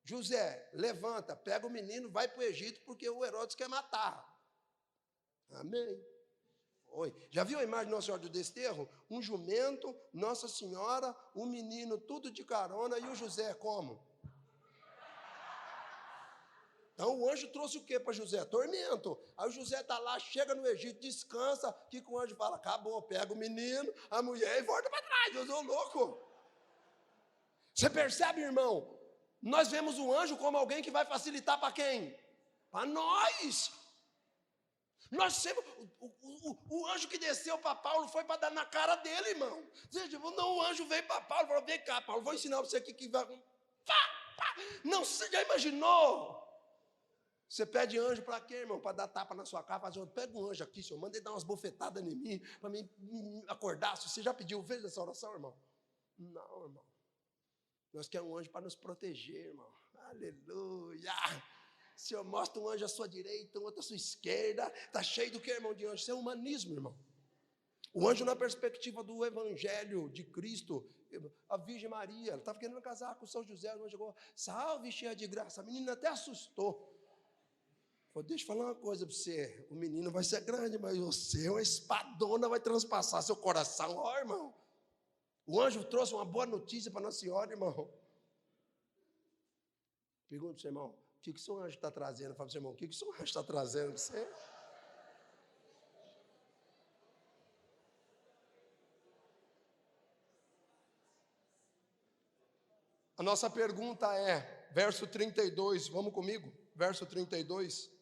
José, levanta, pega o menino, vai para o Egito, porque o Herodes quer matar. Amém. Oi. Já viu a imagem de Nossa Senhora do Desterro? Um jumento, Nossa Senhora, um menino, tudo de carona, e o José como? Então o anjo trouxe o que para José? Tormento. Aí o José está lá, chega no Egito, descansa. O que o anjo fala? Acabou, pega o menino, a mulher e volta para trás. Eu sou louco. Você percebe, irmão? Nós vemos o anjo como alguém que vai facilitar para quem? Para nós. Nós sempre, o anjo que desceu para Paulo foi para dar na cara dele, irmão. Não, o anjo veio para Paulo e falou, vem cá, Paulo, vou ensinar você aqui que vai... Não, você já imaginou? Você pede anjo para quê, irmão? Para dar tapa na sua cara, fazer pega um anjo aqui, senhor, manda ele dar umas bofetadas em mim, para me acordar. Você já pediu, fez essa oração, irmão? Não, irmão. Nós queremos um anjo para nos proteger, irmão. Aleluia. O Senhor mostra um anjo à sua direita, um outro à sua esquerda. Está cheio do que, irmão, de anjo? Isso é humanismo, irmão. O anjo na perspectiva do Evangelho de Cristo. A Virgem Maria, ela estava querendo casar com São José. O anjo chegou, salve, cheia de graça. A menina até assustou. Falei, deixa eu falar uma coisa para você. O menino vai ser grande, mas você, uma espadona, vai transpassar seu coração. Ó, irmão. O anjo trouxe uma boa notícia para Nossa Senhora, irmão. Pergunta para o seu irmão, o que o seu anjo está trazendo? Fala para o seu irmão, o que o seu anjo está trazendo para você? A nossa pergunta é, verso 32, vamos comigo? Verso 32.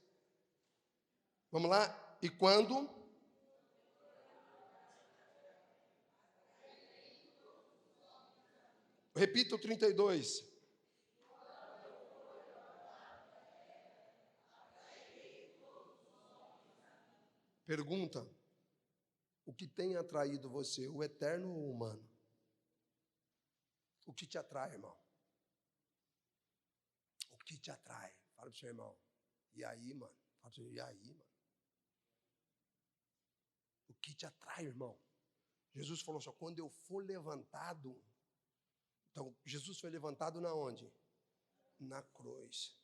Vamos lá? E quando? Repita o 32. Pergunta, o que tem atraído você, o eterno ou o humano? O que te atrai, irmão? O que te atrai? Fala para o seu irmão. E aí, mano? Fala para o seu irmão, e aí, mano? O que te atrai, irmão? Jesus falou só, quando eu for levantado. Então, Jesus foi levantado na onde? Na cruz.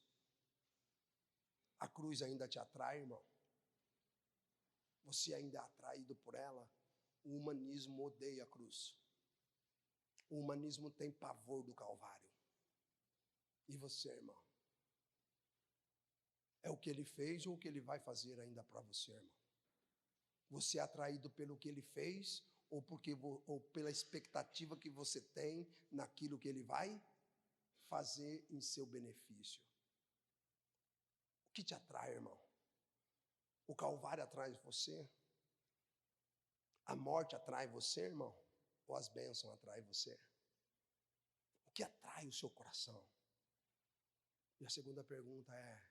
A cruz ainda te atrai, irmão? Você ainda é atraído por ela? O humanismo odeia a cruz. O humanismo tem pavor do Calvário. E você, irmão? É o que ele fez ou o que ele vai fazer ainda para você, irmão? Você é atraído pelo que ele fez ou pela expectativa que você tem naquilo que ele vai fazer em seu benefício? O que te atrai, irmão? O Calvário atrai você? A morte atrai você, irmão? Ou as bênçãos atraem você? O que atrai o seu coração? E a segunda pergunta é,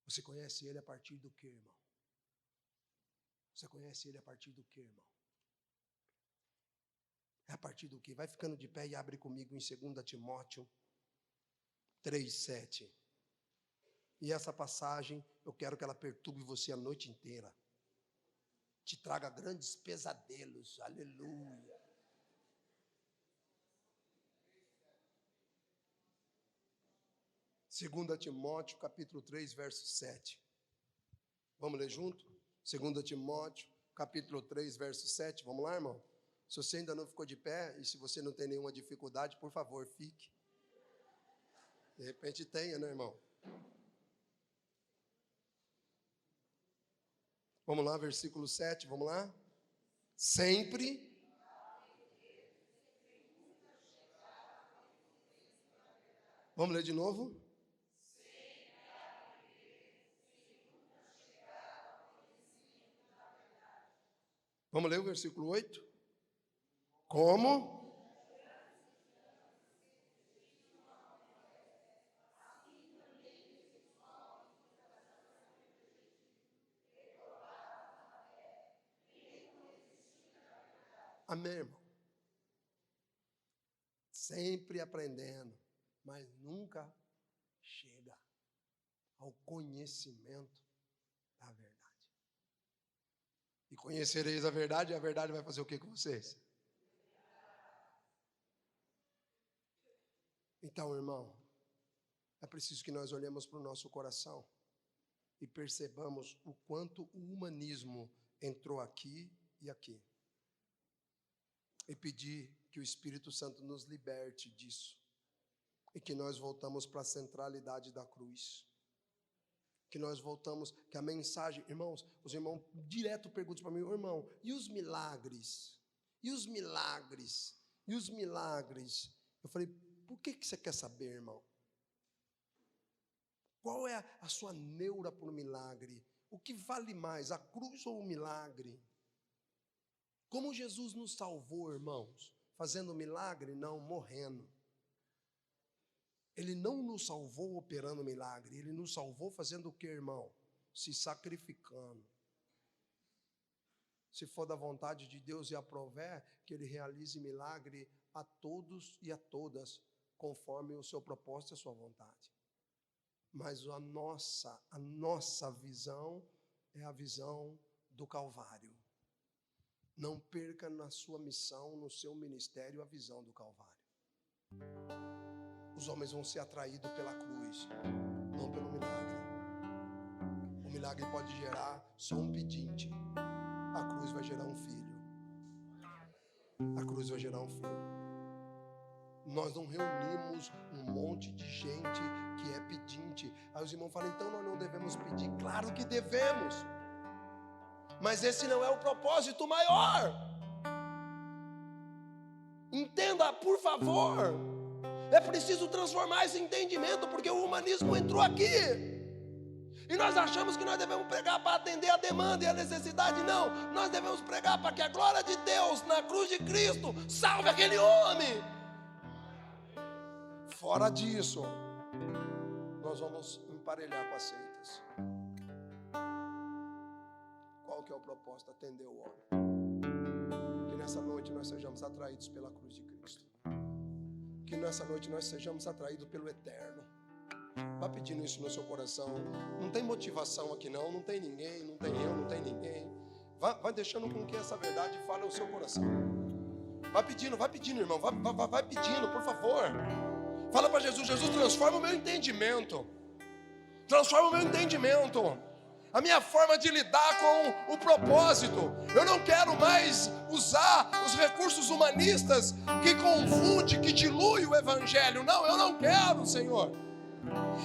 você conhece ele a partir do que, irmão? Você conhece ele a partir do quê, irmão? É a partir do quê? Vai ficando de pé e abre comigo em 2 Timóteo 3:7. E essa passagem, eu quero que ela perturbe você a noite inteira. Te traga grandes pesadelos. Aleluia. Segunda Timóteo, capítulo 3, verso 7. Vamos ler junto? 2 Timóteo, capítulo 3, verso 7. Vamos lá, irmão? Se você ainda não ficou de pé, e se você não tem nenhuma dificuldade, por favor, fique. De repente tenha, né, irmão? Vamos lá, versículo 7, vamos lá? Sempre. Vamos ler de novo? Vamos ler o versículo 8? Como? Amém, irmão? Sempre aprendendo, mas nunca chega ao conhecimento da verdade. E conhecereis a verdade, e a verdade vai fazer o que com vocês? Então, irmão, é preciso que nós olhemos para o nosso coração e percebamos o quanto o humanismo entrou aqui e aqui. E pedir que o Espírito Santo nos liberte disso. E que nós voltamos para a centralidade da cruz. Que nós voltamos, que a mensagem, irmãos, os irmãos direto perguntam para mim, irmão, e os milagres? E os milagres? E os milagres? Eu falei, por que você quer saber, irmão? Qual é a sua neura por milagre? O que vale mais, a cruz ou o milagre? Como Jesus nos salvou, irmãos? Fazendo milagre? Não, morrendo. Ele não nos salvou operando milagre, ele nos salvou fazendo o que, irmão? Se sacrificando. Se for da vontade de Deus e aprover, que ele realize milagre a todos e a todas, conforme o seu propósito e a sua vontade. Mas a nossa visão é a visão do Calvário. Não perca na sua missão, no seu ministério, a visão do Calvário. Os homens vão ser atraídos pela cruz, não pelo milagre. O milagre pode gerar só um pedinte. A cruz vai gerar um filho. A cruz vai gerar um filho. Nós não reunimos um monte de gente que é pedinte. Aí os irmãos falam, então nós não devemos pedir. Claro que devemos. Mas esse não é o propósito maior. Entenda, por favor. É preciso transformar esse entendimento, porque o humanismo entrou aqui. E nós achamos que nós devemos pregar para atender a demanda e a necessidade. Não, nós devemos pregar para que a glória de Deus na cruz de Cristo salve aquele homem. Fora disso, nós vamos emparelhar com as seitas. Qual que é o propósito? Atender o homem. Que nessa noite nós sejamos atraídos pela cruz de Cristo. Que nessa noite nós sejamos atraídos pelo eterno. Vá pedindo isso no seu coração. Não tem motivação aqui não. Não tem ninguém, não tem eu, não tem ninguém. Vai deixando com que essa verdade fale ao seu coração. Vai pedindo, irmão. Vai pedindo, por favor. Fala para Jesus, Jesus, transforma o meu entendimento. Transforma o meu entendimento. A minha forma de lidar com o propósito. Eu não quero mais usar os recursos humanistas que confunde, que dilui o evangelho. Não, eu não quero, Senhor.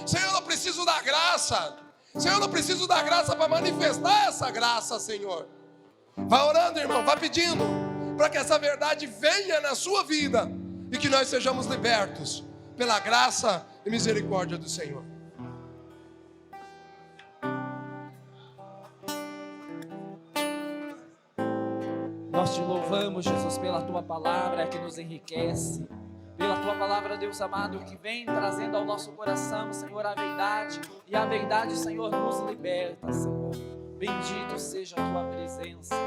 Senhor, eu preciso da graça. Senhor, eu preciso da graça para manifestar essa graça, Senhor. Vá orando, irmão, vá pedindo, para que essa verdade venha na sua vida e que nós sejamos libertos pela graça e misericórdia do Senhor. Nós te louvamos, Jesus, pela Tua palavra que nos enriquece, pela Tua palavra, Deus amado, que vem trazendo ao nosso coração, Senhor, a verdade, e a verdade, Senhor, nos liberta, Senhor. Bendito seja a Tua presença. bênção.